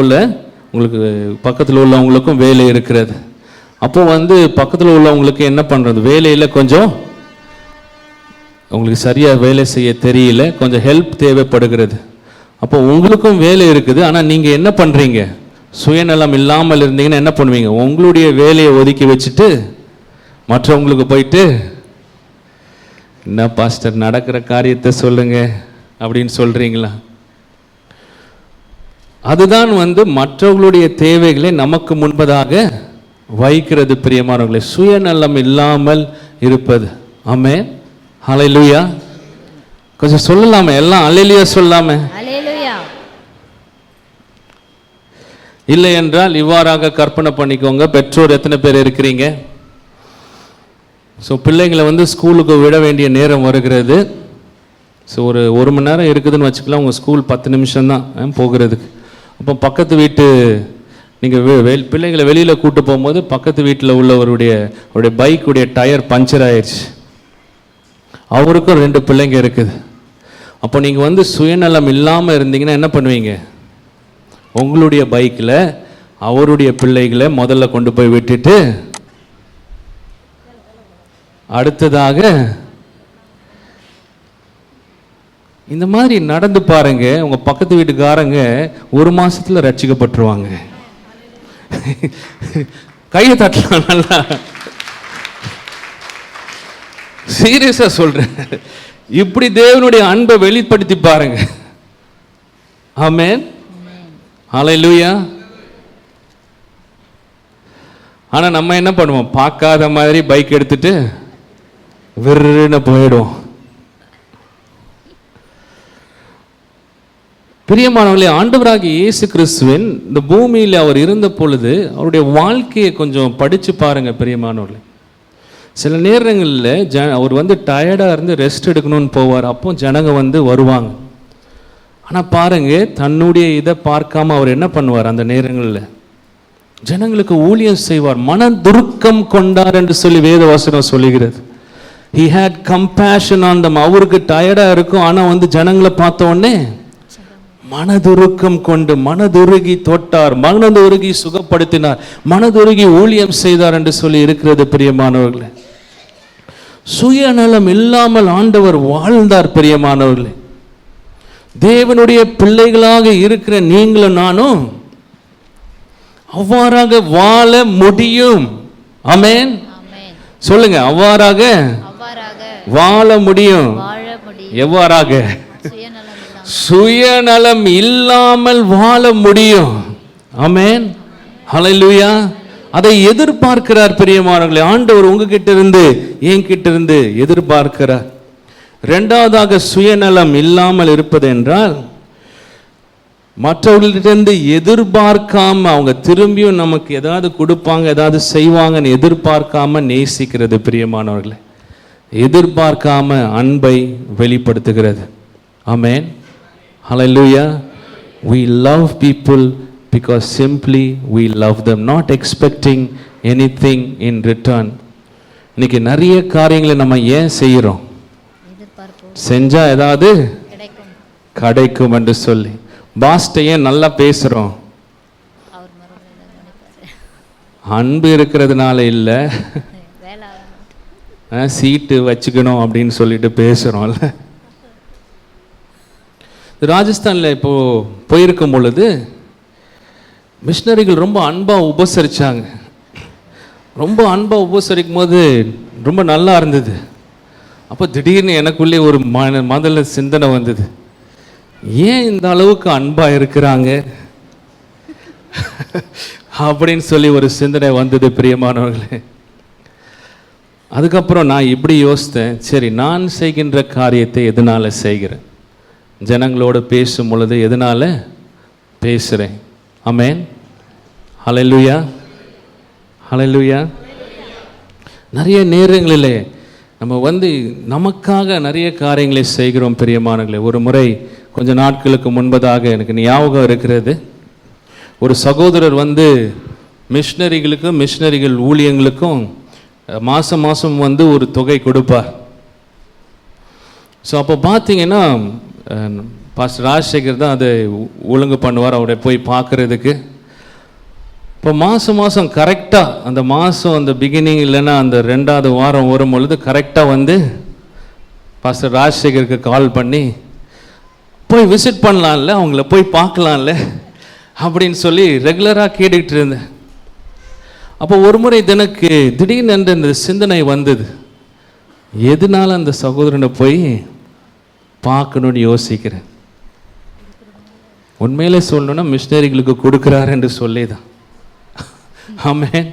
உள்ளவங்களுக்கும் வேலை இருக்கிறது. அப்போ பக்கத்தில் உள்ளவங்களுக்கு என்ன பண்ணுறது, வேலையில் கொஞ்சம் உங்களுக்கு சரியாக வேலை செய்ய தெரியல, கொஞ்சம் ஹெல்ப் தேவைப்படுகிறது. அப்போ உங்களுக்கும் வேலை இருக்குது, ஆனால் நீங்கள் என்ன பண்ணுறீங்க? சுயநலம் இல்லாமல் இருந்தீங்கன்னா என்ன பண்ணுவீங்க? உங்களுடைய வேலையை ஒதுக்கி வச்சுட்டு மற்றவங்களுக்கு போயிட்டு, என்ன பாஸ்டர் நடக்கிற காரியத்தை சொல்லுங்க அப்படின்னு சொல்கிறீங்களா? அதுதான் மற்றவர்களுடைய தேவைகளை நமக்கு முன்பதாக வைக்கிறது. பிரியமானவர்களே, சுயநலம் இல்லாமல் இருப்பது. ஆமென், ஹல்லேலூயா. கொஞ்சம் சொல்லலாமே, எல்லாம் ஹல்லேலூயா சொல்லாமே. ஹல்லேலூயா. இல்லை என்றால் இவ்வாறாக கற்பனை பண்ணிக்கோங்க. பெற்றோர் எத்தனை பேர் இருக்கிறீங்க? ஸோ பிள்ளைங்களை ஸ்கூலுக்கு விட வேண்டிய நேரம் வருகிறது. ஸோ ஒரு மணி நேரம் இருக்குதுன்னு வச்சுக்கலாம். உங்கள் ஸ்கூல் 10 நிமிஷம்தான் போகிறதுக்கு. அப்போ பக்கத்து வீட்டு நீங்கள் பிள்ளைங்களை வெளியில் கூட்டு போகும்போது பக்கத்து வீட்டில் உள்ளவருடைய பைக்குடைய டயர் பஞ்சர் ஆயிடுச்சு. அவருக்கும் 2 பிள்ளைங்க இருக்குது. அப்போ நீங்கள் சுயநலம் இல்லாமல் இருந்தீங்கன்னா என்ன பண்ணுவீங்க? உங்களுடைய பைக்கில் அவருடைய பிள்ளைகளை முதல்ல கொண்டு போய் விட்டுட்டு அடுத்ததாக இந்த மாதிரி நடந்து பாருங்க. உங்க பக்கத்து வீட்டுக்காரங்க 1 மாசத்துல ரட்சிக்கப்பட்டுருவாங்க. கையை தட்டலாம் நல்லா. சீரியஸா சொல்றேன். இப்படி தேவனுடைய அன்பை வெளிப்படுத்தி பாருங்க. ஆமென், ஹல்லேலூயா. ஆனா நம்ம என்ன பண்ணுவோம்? பார்க்காத மாதிரி பைக் எடுத்துட்டு விருன்னு போயிடுவோம். பிரியமானவர்களே, ஆண்டவராகிய இயேசு கிறிஸ்துவின் இந்த பூமியில் அவர் இருந்த பொழுது அவருடைய வாழ்க்கையை கொஞ்சம் படித்து பாருங்க. பிரியமானவர்களே, சில நேரங்களில் அவர் டயர்டாக இருந்து ரெஸ்ட் எடுக்கணும்னு போவார். அப்போ ஜனங்க வருவாங்க. ஆனால் பாருங்க, தன்னுடைய இதை பார்க்காம அவர் என்ன பண்ணுவார்? அந்த நேரங்களில் ஜனங்களுக்கு ஊழியம் செய்வார். மனதுருக்கம் கொண்டார் என்று சொல்லி வேத வசனம் சொல்லுகிறது. He had compassion on them. அவருக்கு டயர்டாக இருக்கும், ஆனால் ஜனங்களை பார்த்த உடனே மனதுருக்கம் கொண்டு மனதுருகி தொட்டார், மனதுருகி சுகப்படுத்தினார், மனதுருகி ஊழியம் செய்தார் என்று சொல்லி இருக்கிறது. பிரியமானவர்களே, சுயநலம் இல்லாமல் ஆண்டவர் வாழ்ந்தார். பிரியமானவர்களே, தேவனுடைய பிள்ளைகளாக இருக்கிற நீங்களும் நானும் அவ்வாறாக வாழ முடியும். ஆமென், சொல்லுங்க. அவ்வாறாக வாழ முடியும். எவ்வாறாக? சுயநலம் இல்லாமல் வாழ முடியும். ஆமென், ஹல்லேலூயா. அதை எதிர்பார்க்கிறார். பிரியமானவர்களே, ஆண்டவர் உங்ககிட்ட இருந்து என்கிட்ட இருந்து எதிர்பார்க்கிறார். இரண்டாவதாக, சுயநலம் இல்லாமல் இருப்பது என்றால் மற்றவர்களிடந்து எதிர்பார்க்காம, அவங்க திரும்பியும் நமக்கு ஏதாவது கொடுப்பாங்க, ஏதாவது செய்வாங்கன்னு எதிர்பார்க்காம நேசிக்கிறது. பிரியமானவர்களே, எதிர்பார்க்காம அன்பை வெளிப்படுத்துகிறது. ஆமென், hallelujah. We love people because simply we love them, not expecting anything in return. இன்னைக்கு நிறைய காரியங்களை நம்ம ஏன் செய்கிறோம்? செஞ்சா ஏதாவது கிடைக்கும் என்று சொல்லி. பாஸ்ட ஏன் நல்லா பேசுறோம்? அன்பு இருக்கிறதுனால இல்லை, சீட்டு வச்சுக்கணும் அப்படின்னு சொல்லிட்டு பேசுறோம்ல. ராஜஸ்தானில் இப்போ போயிருக்கும் பொழுது மிஷினரிகள் ரொம்ப அன்பாக உபசரித்தாங்க. ரொம்ப அன்பாக உபசரிக்கும் போது ரொம்ப நல்லா இருந்தது. அப்போ திடீர்னு எனக்குள்ளே ஒரு முதல்ல சிந்தனை வந்தது, ஏன் இந்த அளவுக்கு அன்பாக இருக்கிறாங்க அப்படின்னு சொல்லி ஒரு சிந்தனை வந்தது. பிரியமானவர்களே, அதுக்கப்புறம் நான் இப்படி யோசித்தேன், சரி, நான் செய்கின்ற காரியத்தை எதனால செய்கிறேன்? ஜனங்களோடு பேசும் பொழுது எதனால பேசுகிறேன்? ஆமென், ஹல்லேலூயா, ஹல்லேலூயா. நிறைய நேரங்களிலே நம்ம நமக்காக நிறைய காரியங்களை செய்கிறோம் பிரியமானங்களே. ஒரு முறை கொஞ்ச நாட்களுக்கு முன்பதாக எனக்கு ஞாபகம் இருக்கிறது, ஒரு சகோதரர் மிஷினரிகள் ஊழியங்களுக்கும் மாதம் ஒரு தொகை கொடுப்பார். ஸோ அப்போ பார்த்தீங்கன்னா பாஸ்டர் ராஜசேகர் தான் அதை ஒழுங்கு பண்ணுவார், அவரை போய் பார்க்குறதுக்கு. இப்போ மாதம் கரெக்டாக அந்த மாதம் அந்த பிகினிங் இல்லைன்னா அந்த 2வது வாரம் வரும் பொழுது கரெக்டாக பாஸ்டர் ராஜசேகருக்கு கால் பண்ணி போய் விசிட் பண்ணலாம்ல, அவங்கள போய் பார்க்கலாம்ல அப்படின்னு சொல்லி ரெகுலராக கேட்டுக்கிட்டு இருந்தேன். அப்போ ஒரு முறை எனக்கு திடீர்னு இந்த சிந்தனை வந்தது, எதனால அந்த சகோதரனை போய் பார்க்கணுன்னு யோசிக்கிறேன். உண்மையிலே சொல்லணும்னா மிஷினரிகளுக்கு கொடுக்குறாரு என்று சொல்லி தான். ஆமென்,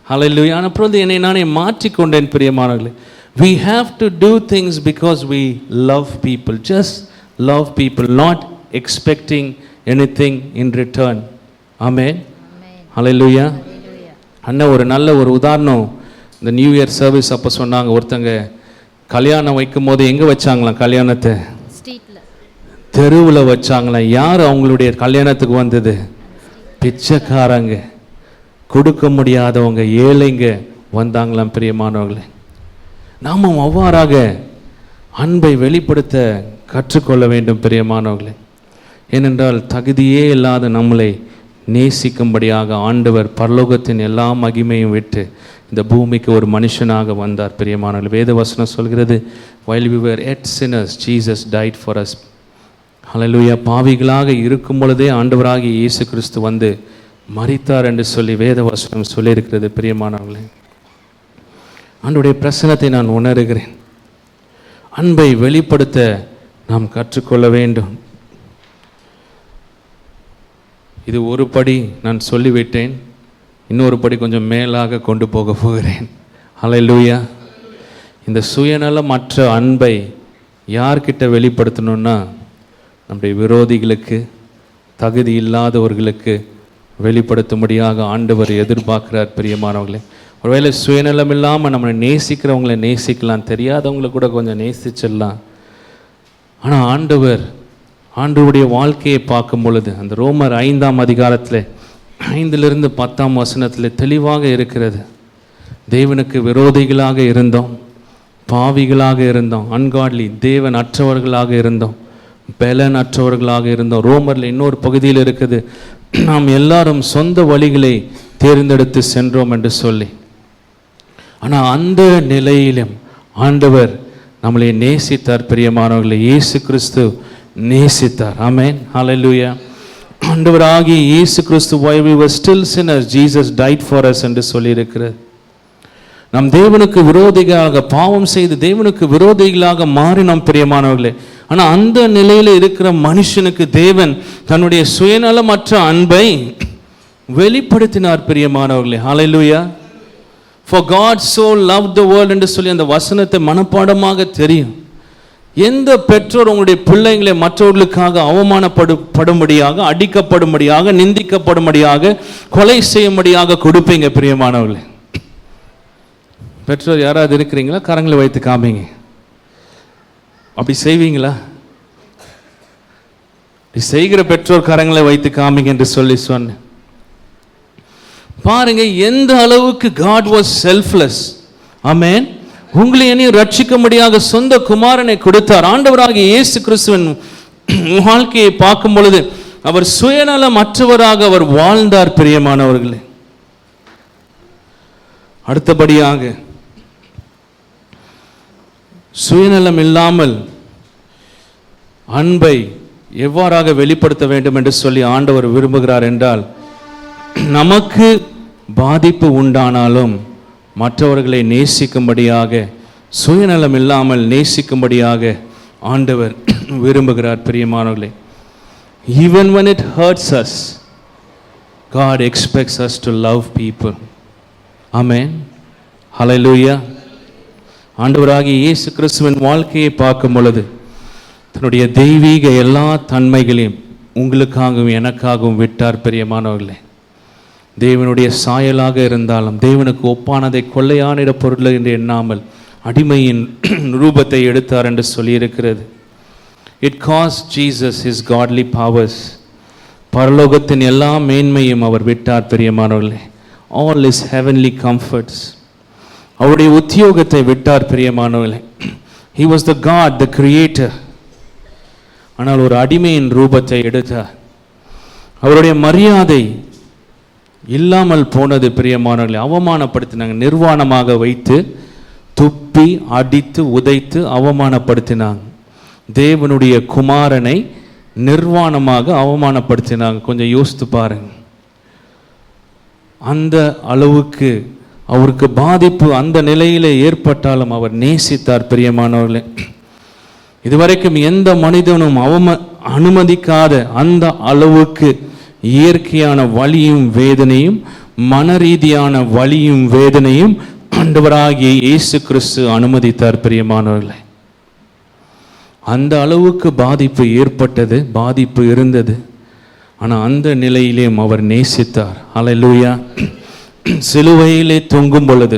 ஹல்லேலூயா. அப்புறம் என்னை நானே மாற்றிக்கொண்டேன் பிரியமானவர்களே. we have to do things because we love people, just love people, not expecting anything in return. ஆமென், ஹல்லேலூயா. அண்ணா ஒரு நல்ல ஒரு உதாரணம் இந்த நியூ இயர் சர்வீஸ் அப்போ சொன்னாங்க, ஒருத்தங்க கல்யாணம் வைக்கும் போது எங்கே வச்சாங்களாம் கல்யாணத்தை? தெருவில் வச்சாங்களாம். யார் அவங்களுடைய கல்யாணத்துக்கு வந்தது? பிச்சைக்காரங்க, கொடுக்க முடியாதவங்க, ஏழைங்க வந்தாங்களாம் பிரியமானவர்களே. நாம் அவ்வாறாக அன்பை வெளிப்படுத்த கற்றுக்கொள்ள வேண்டும் பிரியமானவர்களே. ஏனென்றால் தகுதியே இல்லாத நம்மளை நேசிக்கும்படியாக ஆண்டவர் பரலோகத்தின் எல்லா மகிமையும் விட்டு இந்த பூமிக்கு ஒரு மனுஷனாக வந்தார் பிரியமானவர்களே. வேதவசனம் சொல்கிறது, while we were yet sinners Jesus died for us. ஹல்லேலூயா. பாவிகளாக இருக்கும் பொழுதே ஆண்டவராகிய இயேசு கிறிஸ்து மரித்தார் என்று சொல்லி வேதவசனம் சொல்லியிருக்கிறது பிரியமானவர்களே. ஆண்டவருடைய பிரசன்னத்தை நான் உணர்கிறேன். அன்பை வெளிப்படுத்த நாம் கற்றுக்கொள்ள வேண்டும். இது ஒரு படி நான் சொல்லிவிட்டேன், இன்னொரு படி கொஞ்சம் மேலாக கொண்டு போகிறேன். ஹல்லேலூயா. இந்த சுயநலமற்ற அன்பை யார்கிட்ட வெளிப்படுத்தணும்னா நம்முடைய விரோதிகளுக்கு, தகுதி இல்லாதவர்களுக்கு வெளிப்படுத்தும்படியாக ஆண்டவர் எதிர்பார்க்கிறார் பிரியமானவர்களே. ஒருவேளை சுயநலம் இல்லாமல் நம்மளை நேசிக்கிறவங்களை நேசிக்கலாம், தெரியாதவங்களை கூட கொஞ்சம் நேசிச்சிடலாம். ஆனால் ஆண்டவருடைய வாழ்க்கையை பார்க்கும் பொழுது அந்த ரோமர் 5ஆம் அதிகாரத்தில் 5லிருந்து 10ஆம் வசனத்தில் தெளிவாக இருக்கிறது. தேவனுக்கு விரோதிகளாக இருந்தோம், பாவிகளாக இருந்தோம், அன்காட்லி தேவன் அற்றவர்களாக இருந்தோம், பலன் அற்றவர்களாக இருந்தோம். ரோமரில் இன்னொரு பகுதியில் இருக்குது, நாம் எல்லாரும் சொந்த வழிகளை தேர்ந்தெடுத்து சென்றோம் என்று சொல்லி. ஆனால் அந்த நிலையிலும் ஆண்டவர் நம்மளை நேசித்தார் பிரியமானவர்களை. இயேசு கிறிஸ்து நேசித்தார். ஆமென், ஹல்லேலூயா. ஆண்டவராகிய இயேசு கிறிஸ்து while we were still sinners Jesus died for us என்று சொல்லியிருக்கிறார். நாம் தேவனுக்கு விரோதிகளாக பாவம் செய்து தேவனுக்கு விரோதிகளாக மாறினோம் பிரியமானவர்களே. ஆனால் அந்த நிலையில் இருக்கிற மனுஷனுக்கு தேவன் தன்னுடைய சுயநலமற்ற அன்பை வெளிப்படுத்தினார் பிரியமானவர்களே. ஹல்லேலூயா. For God so loved the world என்று சொல்லி அந்த வசனத்தை மனப்பாடமாக தெரியும். எந்த பெற்றோர் உங்களுடைய பிள்ளைங்களை மற்றவர்களுக்காக அவமானப்படும்படியாக, அடிக்கப்படும்படியாக, நிந்திக்கப்படும்படியாக, கொலை செய்யும்படியாக கொடுப்பீங்க பிரியமானவர்களே? பெற்றோர் யாராவது இருக்கிறீங்களா? கரங்களை வைத்து காமிங்க. அப்படி செய்வீங்களா? செய்கிற பெற்றோர் கரங்களை வைத்து காமிங்க என்று சொல்லி சொன்னேன். பாருங்க எந்த அளவுக்கு God was selfless. ஆமென். உங்களை என்னையும் ரட்சிக்கும்படியாக சொந்த குமாரனை கொடுத்தார். ஆண்டவராகிய இயேசு கிறிஸ்துவின் வாழ்க்கையை பார்க்கும் பொழுது அவர் சுயநலமற்றவராக அவர் வாழ்ந்தார் பிரியமானவர்களே. அடுத்தபடியாக சுயநலம் இல்லாமல் அன்பை எவ்வாறாக வெளிப்படுத்த வேண்டும் என்று சொல்லி ஆண்டவர் விரும்புகிறார் என்றால், நமக்கு பாதிப்பு உண்டானாலும் மற்றவர்களை நேசிக்கும்படியாக, சுயநலம் இல்லாமல் நேசிக்கும்படியாக ஆண்டவர் விரும்புகிறார் பிரியமானவர்களே. Even when it hurts us, God expects us to love people. Amen. Hallelujah. ஆண்டவராகிய இயேசு கிறிஸ்துவின் வாழ்க்கையை பார்க்கும் பொழுது தன்னுடைய தெய்வீக எல்லா தன்மைகளையும் உங்களுக்காகவும் எனக்காகவும் விட்டார் பிரியமானவர்களே. தேவனுடைய சாயலாக இருந்தாலும் தேவனுக்கு ஒப்பானதை கொள்ளையானிட பொருள் என்று எண்ணாமல் அடிமையின் ரூபத்தை எடுத்தார் என்று சொல்லியிருக்கிறது. It cost Jesus his godly powers. பரலோகத்தின் எல்லா மேன்மையும் அவர் விட்டார் பிரியமானவர்களே. All his heavenly comforts. அவருடைய உத்தியோகத்தை விட்டார் பிரியமானவர்களே. He was the God, the creator. ஆனால் ஒரு அடிமையின் ரூபத்தை எடுத்தார். அவருடைய மரியாதை இல்லாமல் போனது பிரியமானவர்களே. அவமானப்படுத்தினாங்க, நிர்வாணமாக வைத்து துப்பி அடித்து உதைத்து அவமானப்படுத்தினாங்க. தேவனுடைய குமாரனை நிர்வாணமாக அவமானப்படுத்தினாங்க. கொஞ்சம் யோசித்து பாருங்க. அந்த அளவுக்கு அவருக்கு பாதிப்பு அந்த நிலையிலே ஏற்பட்டாலும் அவர் நேசித்தார் பிரியமானவர்களே. இதுவரைக்கும் எந்த மனிதனும் அனுமதிக்காத அந்த அளவுக்கு இயற்கையான வலியும் வேதனையும் மனரீதியான வலியும் வேதனையும் ஆண்டவராகிய இயேசு கிறிஸ்து அனுமதித்தார் பிரியமானவர்களே. அந்த அளவுக்கு பாதிப்பு ஏற்பட்டது, பாதிப்பு இருந்தது. ஆனால் அந்த நிலையிலேயும் அவர் நேசித்தார். ஹல்லேலூயா. சிலுவையிலே தொங்கும் பொழுது,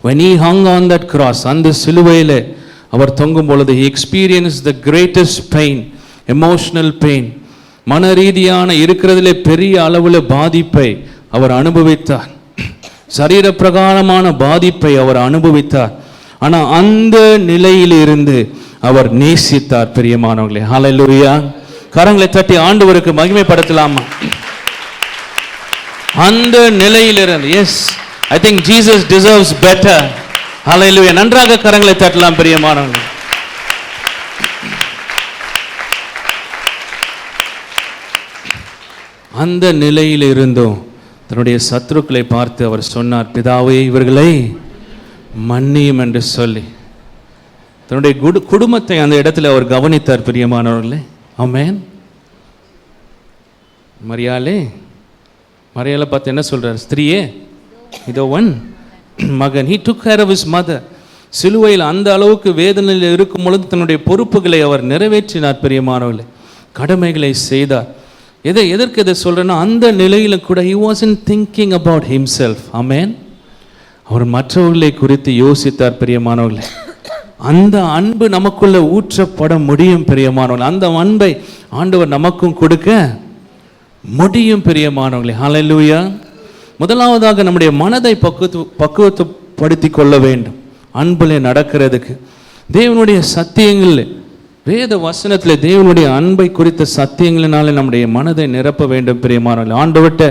when he hung on that cross, அந்த சிலுவையிலே அவர் தொங்கும் பொழுது he experienced the greatest pain, emotional pain. மன ரீதியான இருக்கிறதிலே பெரிய அளவில் பாதிப்பை அவர் அனுபவித்தார். சரீர பிரகாரமான பாதிப்பை அவர் அனுபவித்தார். ஆனால் அந்த நிலையிலிருந்து அவர் நேசித்தார் பிரியமானவர்களே. ஹல்லேலூயா. கரங்களை தட்டி ஆண்டவருக்கு மகிமைப்படுத்தலாமா? அந்த நிலையிலிருந்து, yes, I think Jesus deserves better. Hallelujah. நன்றாக கரங்களை தட்டலாம் பிரியமானவர்களே. அந்த நிலையில் இருந்தும் தன்னுடைய சத்துருக்களை பார்த்து அவர் சொன்னார், பிதாவே இவர்களை மன்னியும் என்று சொல்லி தன்னுடைய குடும்பத்தை அந்த இடத்துல அவர் கவனித்தார் பிரியமானவர்களே. ஆமென். மரியாளை பார்த்து என்ன சொல்றார்? ஸ்திரீயே இதோ ஒன் மகன். he took care of his mother. சிலுவையில் அந்த அளவுக்கு வேதனையில் இருக்கும் பொழுது தன்னுடைய பொறுப்புகளை அவர் நிறைவேற்றினார் பிரியமானவர்களே. கடமைகளை செய்தார். எதற்கு இதை சொல்றேன்னா, அந்த நிலையில கூட he wasn't thinking about himself. ஆமென். அவர் மற்றவர்களை குறித்து யோசித்தார் பிரியமானவர்களே. அந்த அன்பு நமக்குள்ள ஊற்றப்பட முடியும் பிரியமானவர்களே. அந்த அன்பை ஆண்டவர் நமக்கும் கொடுக்க முடியும் பிரியமானவர்களே. ஹல்லேலூயா. முதலாவதாக நம்முடைய மனதை பக்குவப்படுத்தி கொள்ள வேண்டும். அன்பிலே நடக்கிறதுக்கு தேவனுடைய சத்தியங்கள், வேத வசனத்தில் தேவனுடைய அன்பை குறித்த சத்தியங்களினாலே நம்முடைய மனதை நிரப்ப வேண்டும் பிரியமானவர்களே. ஆண்டவர்கிட்ட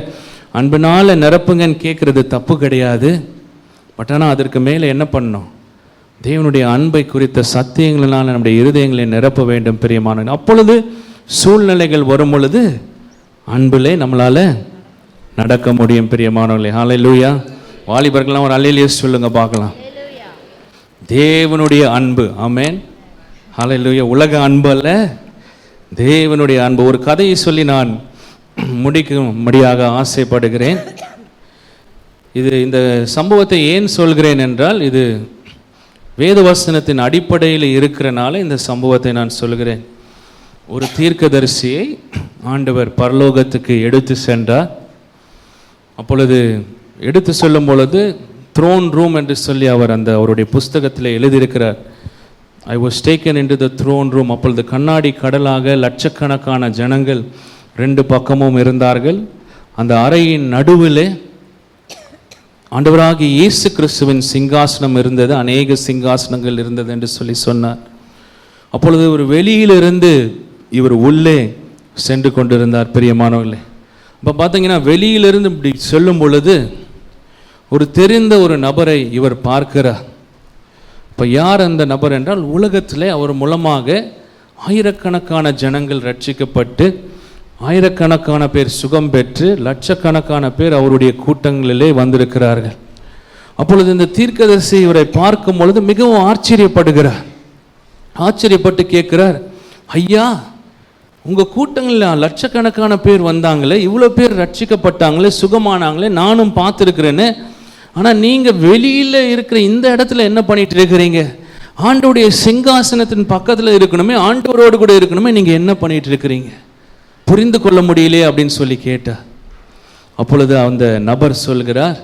அன்பினால நிரப்புங்கன்னு கேட்கறது தப்பு கிடையாது. பட் ஆனால் அதற்கு மேலே என்ன பண்ணணும்? தேவனுடைய அன்பை குறித்த சத்தியங்களினால நம்முடைய இருதயங்களை நிரப்ப வேண்டும் பிரியமானவர்களே. அப்பொழுது சூழ்நிலைகள் வரும் பொழுது அன்பிலே நம்மளால நடக்க முடியும் பிரியமானவர்களே. ஹல்லேலூயா. வாலிபர்கள்லாம் ஒரு அல்லேலூயா சொல்லுங்க பார்க்கலாம். தேவனுடைய அன்பு. ஆமென். ஹல்லேலூயா. உலக அன்பு அல்ல, தேவனுடைய அன்பு. ஒரு கதையை சொல்லி நான் முடிக்கும்படியாக ஆசைப்படுகிறேன். இந்த சம்பவத்தை ஏன் சொல்கிறேன் என்றால், இது வேதவசனத்தின் அடிப்படையில் இருக்கிறனால இந்த சம்பவத்தை நான் சொல்கிறேன். ஒரு தீர்க்கதரிசியை ஆண்டவர் பரலோகத்துக்கு எடுத்து சென்றார். அப்பொழுது எடுத்து செல்லும் பொழுது த்ரோன் ரூம் என்று சொல்லி அவர் அவருடைய புஸ்தகத்தில் எழுதியிருக்கிறார். I was taken into the throne room. அப்பொழுது கண்ணாடி கடலாக லட்சக்கணக்கான ஜனங்கள் ரெண்டு பக்கமும் இருந்தார்கள். அந்த அறையின் நடுவிலே ஆண்டவராகிய இயேசு கிறிஸ்துவின் சிங்காசனம் இருந்தது. அநேக சிங்காசனங்கள் இருந்தது என்று சொல்லி சொன்னார். அப்பொழுது ஒரு வெளியிலிருந்து இவர் உள்ளே சென்று கொண்டிருந்தார் பிரியமானவர்களே. இப்போ பார்த்தீங்கன்னா வெளியிலிருந்து இப்படி சொல்லும் பொழுது ஒரு தெரிந்த ஒரு நபரை இவர் பார்க்கிறார். இப்போ யார் அந்த நபர் என்றால், உலகத்திலே அவர் மூலமாக ஆயிரக்கணக்கான ஜனங்கள் ரட்சிக்கப்பட்டு ஆயிரக்கணக்கான பேர் சுகம் பெற்று லட்சக்கணக்கான பேர் அவருடைய கூட்டங்களிலே வந்திருக்கிறார்கள். அப்பொழுது இந்த தீர்க்கதரிசி இவரை பார்க்கும் பொழுது மிகவும் ஆச்சரியப்படுகிறார். ஆச்சரியப்பட்டு கேட்கிறார், ஐயா, உங்கள் கூட்டங்களில் லட்சக்கணக்கான பேர் வந்தாங்களே, இவ்வளோ பேர் ரட்சிக்கப்பட்டாங்களே, சுகமானாங்களே, நானும் பார்த்துருக்கிறேன்னு. ஆனால் நீங்கள் வெளியில் இருக்கிற இந்த இடத்துல என்ன பண்ணிட்டு இருக்கிறீங்க? ஆண்டவருடைய சிங்காசனத்தின் பக்கத்தில் இருக்கணுமே, ஆண்டவரோடு கூட இருக்கணுமே, நீங்கள் என்ன பண்ணிட்டு இருக்கிறீங்க? புரிந்து கொள்ள முடியலையே அப்படின்னு சொல்லி கேட்டார். அப்பொழுது அந்த நபர் சொல்கிறார்,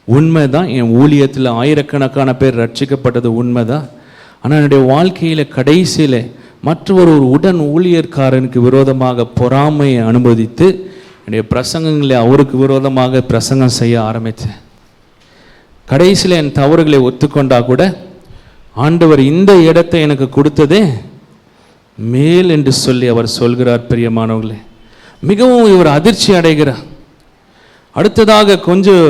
உண்மைதான். என் ஊழியத்தில் ஆயிரக்கணக்கான பேர் ரட்சிக்கப்பட்டது உண்மைதான். ஆனால் என்னுடைய வாழ்க்கையில் கடைசியில் மற்றொரு உடன் ஊழியர்காரனுக்கு விரோதமாக பொறாமையை அனுமதித்து என்னுடைய பிரசங்கங்களை அவருக்கு விரோதமாக பிரசங்கம் செய்ய ஆரம்பித்தேன். கடைசியில் என் தவறுகளை ஒத்துக்கொண்டா கூட ஆண்டவர் இந்த இடத்தை எனக்கு கொடுத்ததே மேல் என்று சொல்லி அவர் சொல்கிறார். பிரியமானவர்களே, மிகவும் இவர் அதிர்ச்சி அடைகிறார். அடுத்ததாக கொஞ்சம்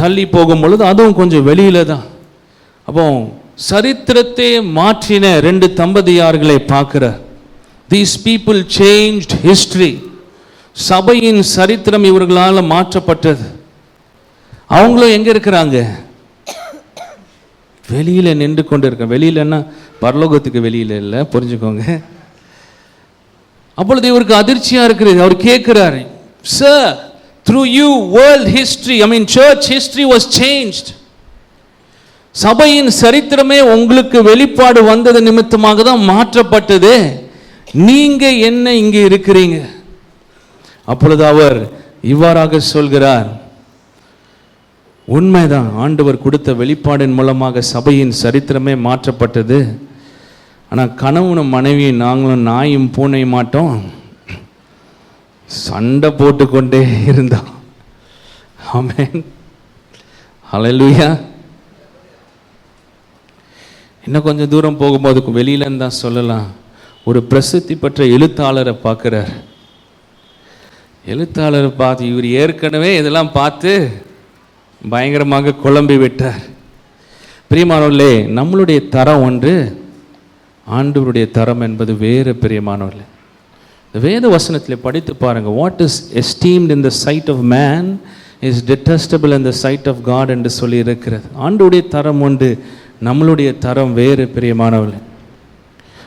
தள்ளி போகும் பொழுது அதுவும் கொஞ்சம் வெளியில தான். அப்போ சரித்திரத்தை மாற்றின 2 தம்பதியார்களை பார்க்கிறார். These people changed history. சபையின் சரித்திரம் இவர்களால் மாற்றப்பட்டது. அவங்களும் எங்க இருக்கிறாங்க? வெளியில நின்று கொண்டு இருக்க. வெளியிலன்னா பரலோகத்துக்கு வெளியில இல்லை, புரிஞ்சுக்கோங்க. அப்பொழுது இவருக்கு அதிர்ச்சியா இருக்கிறது. அவர் கேட்கிறாரு, sir, through you world history, I mean church history was changed. சபையின் சரித்திரமே உங்களுக்கு வெளிப்பாடு வந்தது நிமித்தமாக தான் மாற்றப்பட்டது. நீங்க என்ன இங்கே இருக்கிறீங்க? அப்பொழுது அவர் இவ்வாறாக சொல்கிறார், உண்மைதான், ஆண்டவர் கொடுத்த வெளிப்பாடின் மூலமாக சபையின் சரித்திரமே மாற்றப்பட்டது. ஆனால் கணவனும் மனைவியும் நாங்களும் நாயும் பூனை மாட்டோம் சண்டை போட்டுக்கொண்டே இருந்தோம். ஆமென், ஹல்லேலூயா. இன்னும் கொஞ்சம் தூரம் போகும்போது வெளியிலன்னு தான் சொல்லலாம். ஒரு பிரசித்தி பெற்ற எழுத்தாளரை பார்க்குறார். எழுத்தாளரை பார்த்து இவர் ஏற்கனவே இதெல்லாம் பார்த்து பயங்கரமாக குழம்பி விட்டார். பிரியமானவர்களே, நம்மளுடைய தரம் ஒன்று, ஆண்டவருடைய தரம் என்பது வேறு. பிரியமானவர்களே, இந்த வேத வசனத்தில் படித்து பாருங்க. What is esteemed in the sight of man is detestable in the sight of God என்று சொல்லி இருக்கிறது. ஆண்டவருடைய தரம் ஒன்று, நம்மளுடைய தரம் வேறு. பிரியமானவர்களே,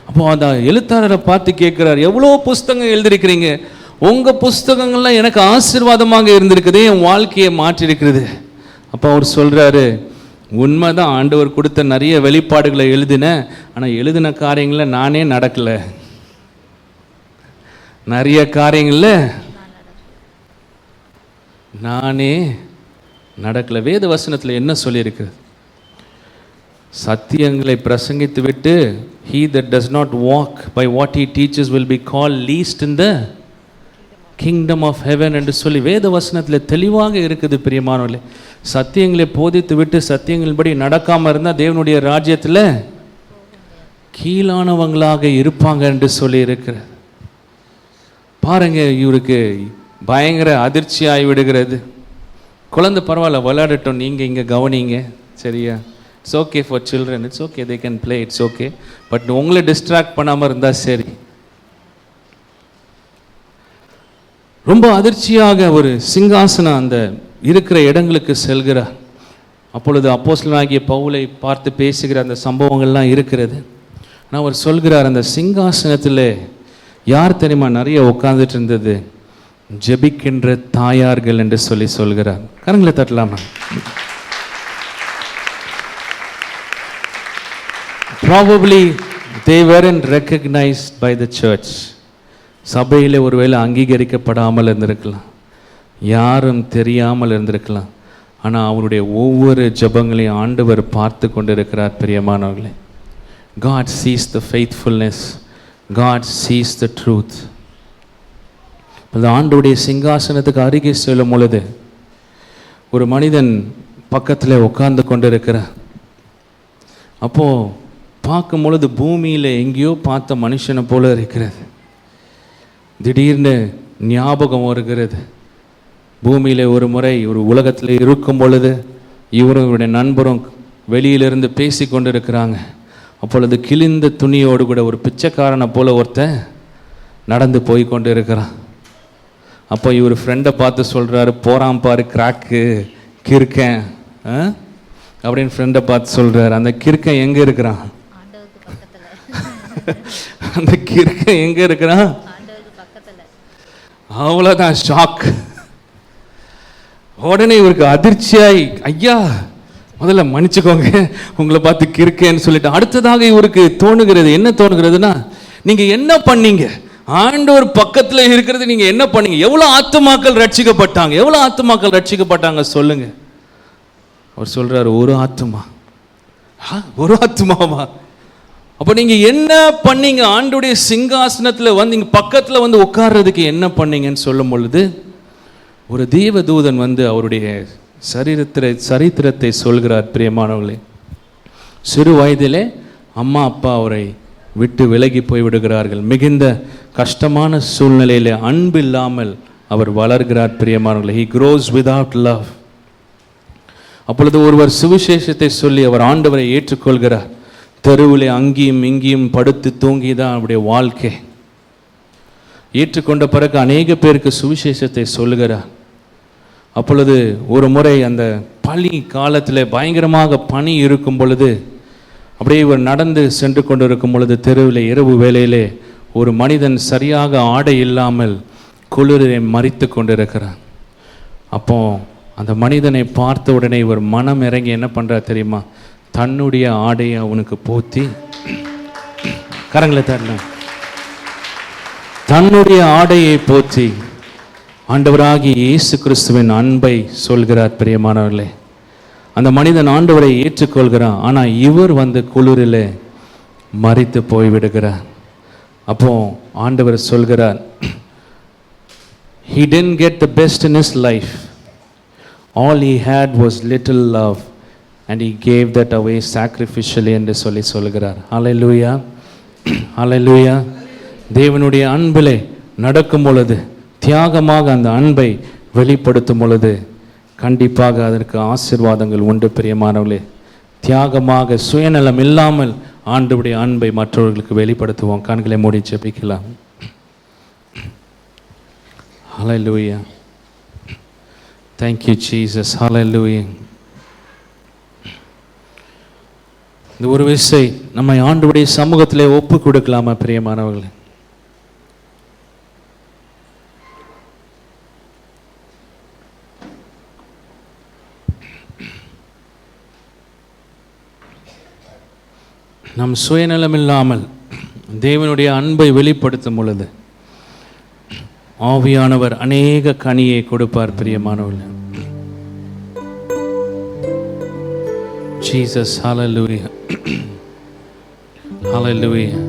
அப்போ அந்த எழுத்தாளரை பார்த்து கேட்கிறார், எவ்வளோ புஸ்தகம் எழுதியிருக்கிறீங்க, உங்கள் புஸ்தகங்கள்லாம் எனக்கு ஆசீர்வாதமாக இருந்திருக்குது, என் வாழ்க்கையை மாற்றிருக்கிறது. அப்போ அவர் சொல்கிறாரு, உண்மைதான், ஆண்டவர் கொடுத்த நிறைய வெளிப்பாடுகளை எழுதினேன், ஆனால் எழுதின காரியங்களில் நானே நடக்கலை. நிறைய காரியங்களில் நானே நடக்கலை. வேத வசனத்தில் என்ன சொல்லியிருக்கிறது? சத்தியங்களை பிரசங்கித்து விட்டு he that does not walk by what he teaches will be called least in the kingdom of heaven என்று சொல்லி வேத வசனத்தில் தெளிவாக இருக்குது. பிரியமானவர்களே, சத்தியங்களை போதித்து விட்டு சத்தியங்கள்படி நடக்காமல் இருந்தால் தேவனுடைய ராஜ்யத்தில் கீழானவங்களாக இருப்பாங்க என்று சொல்லி இருக்கிறது. பாருங்க, இவருக்கு பயங்கர அதிர்ச்சி ஆகிவிடுகிறது. குழந்தை பரவாயில்ல, விளையாடட்டும், நீங்கள் இங்கே கவனிங்க, சரியா? It's okay for children, it's okay, they can play, it's okay. But உங்களை டிஸ்ட்ராக்ட் பண்ணாமல் இருந்தால் சரி. ரொம்ப அதிர்ச்சியாக ஒரு சிங்காசனம் அந்த இருக்கிற இடங்களுக்கு செல்கிறார். அப்பொழுது அப்போஸ்தலனாகிய பவுலை பார்த்து பேசுகிற அந்த சம்பவங்கள்லாம் இருக்கிறது. ஆனால் அவர் சொல்கிறார், அந்த சிங்காசனத்தில் யார் தெரியுமா நிறைய உட்கார்ந்துட்டு இருந்தது? ஜெபிக்கின்ற தாயார்கள் என்று சொல்லி சொல்கிறார். கரங்களை தட்டலாமா? Probably they weren't recognized by the church. சபையில் ஒருவேளை அங்கீகரிக்கப்படாமல் இருந்திருக்கலாம், யாரும் தெரியாமல் இருந்திருக்கலாம். ஆனால் அவருடைய ஒவ்வொரு ஜெபங்களையும் ஆண்டவர் பார்த்து கொண்டிருக்கிறார். பிரியமானவர்களே, God sees the faithfulness, God sees the truth. அந்த ஆண்டவருடைய சிங்காசனத்துக்கு அருகே செல்லும் பொழுது ஒரு மனிதன் பக்கத்தில் உட்கார்ந்து கொண்டிருக்கிறார். அப்போது பார்க்கும் பொழுது பூமியில் எங்கேயோ பார்த்த மனுஷனை போல இருக்கிறது. திடீர்னு ஞாபகம் வருகிறது. பூமியில் ஒரு முறை ஒரு உலகத்தில் இருக்கும் பொழுது இவரும் இவருடைய நண்பரும் வெளியிலிருந்து பேசி கொண்டு இருக்கிறாங்க. அப்பொழுது கிழிந்த துணியோடு கூட ஒரு பிச்சைக்காரனை போல ஒருத்தன் நடந்து போய் கொண்டு இருக்கிறான். அப்போ இவர் ஃப்ரெண்டை பார்த்து சொல்கிறாரு, போகிறான் பாரு கிராக்கு கிறுக்கன் அப்படின்னு ஃப்ரெண்டை பார்த்து சொல்கிறார். அந்த கிறுக்கன் எங்கே இருக்கிறான்? அந்த கிறுக்கன் எங்கே இருக்கிறான்? அவ்வளோதான், ஷாக். உடனே இவருக்கு அதிர்ச்சியாய், ஐயா முதல்ல மன்னிச்சுக்கோங்க, உங்களை பார்த்து கிறுக்கேன்னு சொல்லிட்டு. அடுத்ததாக இவருக்கு தோணுகிறது, என்ன தோணுகிறதுனா, நீங்கள் என்ன பண்ணீங்க? ஆண்டவர் பக்கத்தில் இருக்கிறது நீங்கள் என்ன பண்ணீங்க? எவ்வளோ ஆத்துமாக்கள் ரட்சிக்கப்பட்டாங்க, எவ்வளோ ஆத்துமாக்கள் ரட்சிக்கப்பட்டாங்க சொல்லுங்க. அவர் சொல்றாரு, ஒரு ஆத்துமா. ஒரு ஆத்துமாவா? அப்போ நீங்க என்ன பண்ணீங்க? ஆண்டுடைய சிங்காசனத்துல வந்து இங்க பக்கத்துல வந்து உட்கார்றதுக்கு என்ன பண்ணீங்கன்னு சொல்லும் பொழுது, ஒரு தேவதூதன் வந்து அவருடைய சரித்திரத்தை சொல்கிறார். பிரியமானவர்களே, சிறு வயதிலே அம்மா அப்பா அவரை விட்டு விலகி போய் விடுகிறார்கள். மிகுந்த கஷ்டமான சூழ்நிலையிலே அன்பு இல்லாமல் அவர் வளர்கிறார். பிரியமானவர்களே, he grows without love. அப்பொழுது ஒருவர் சுவிசேஷத்தை சொல்லி அவர் ஆண்டவரை ஏற்றுக்கொள்கிறார். தெருவிலே அங்கேயும் இங்கேயும் படுத்து தூங்கி தான் அவருடைய வாழ்க்கை. ஏற்றுக்கொண்ட பிறகு அநேக பேருக்கு சுவிசேஷத்தை சொல்லுகிறார். அப்பொழுது ஒரு முறை அந்த பனி காலத்தில் பயங்கரமாக பனி இருக்கும் பொழுது, அப்படியே இவர் நடந்து சென்று கொண்டு இருக்கும் பொழுது தெருவில் இரவு வேளையிலே ஒரு மனிதன் சரியாக ஆடை இல்லாமல் குளிரை மறித்து கொண்டிருக்கிறான். அப்போ அந்த மனிதனை பார்த்த உடனே இவர் மனம் இறங்கி என்ன பண்ணுறார் தெரியுமா? தன்னுடைய ஆடையை அவனுக்கு போத்தி, கரங்களை தரல, தன்னுடைய ஆடையை போற்றி ஆண்டவராகிய இயேசு கிறிஸ்துவின் அன்பை சொல்கிறார். பிரியமானவர்களே, அந்த மனிதன் ஆண்டவரை ஏற்றுக்கொள்கிறான். ஆனால் இவர் வந்து குளிரில் மறித்து போய்விடுகிறார். அப்போ ஆண்டவர் சொல்கிறார், he didn't get the best in his life. All he had was little love and he gave that away sacrificially என்று சொல்கிறார். ஹல்லேலூயா, ஹல்லேலூயா. தேவனுடைய அன்பிலே நடக்கும் பொழுது, தியாகமாக அந்த அன்பை வெளிப்படுத்தும் பொழுது கண்டிப்பாக அதற்கு ஆசீர்வாதங்கள் உண்டு. பிரியமானவர்களே, தியாகமாக சுயநலம் இல்லாமல் ஆண்டவருடைய அன்பை மற்றவர்களுக்கு வெளிப்படுத்துவோம். கண்களை மூடி ஜெபிக்கலாம். Hallelujah. Thank you Jesus. Hallelujah. இந்த ஒரு விசை நம்மை ஆண்டவருடைய சமூகத்திலே ஒப்பு கொடுக்கலாமா பிரியமானவர்களே? நம் சுயநலம் இல்லாமல் தேவனுடைய அன்பை வெளிப்படுத்தும் பொழுது ஆவியானவர் அநேக கனியை கொடுப்பார். பிரியமானவர்களே, Jesus, hallelujah. Hallelujah.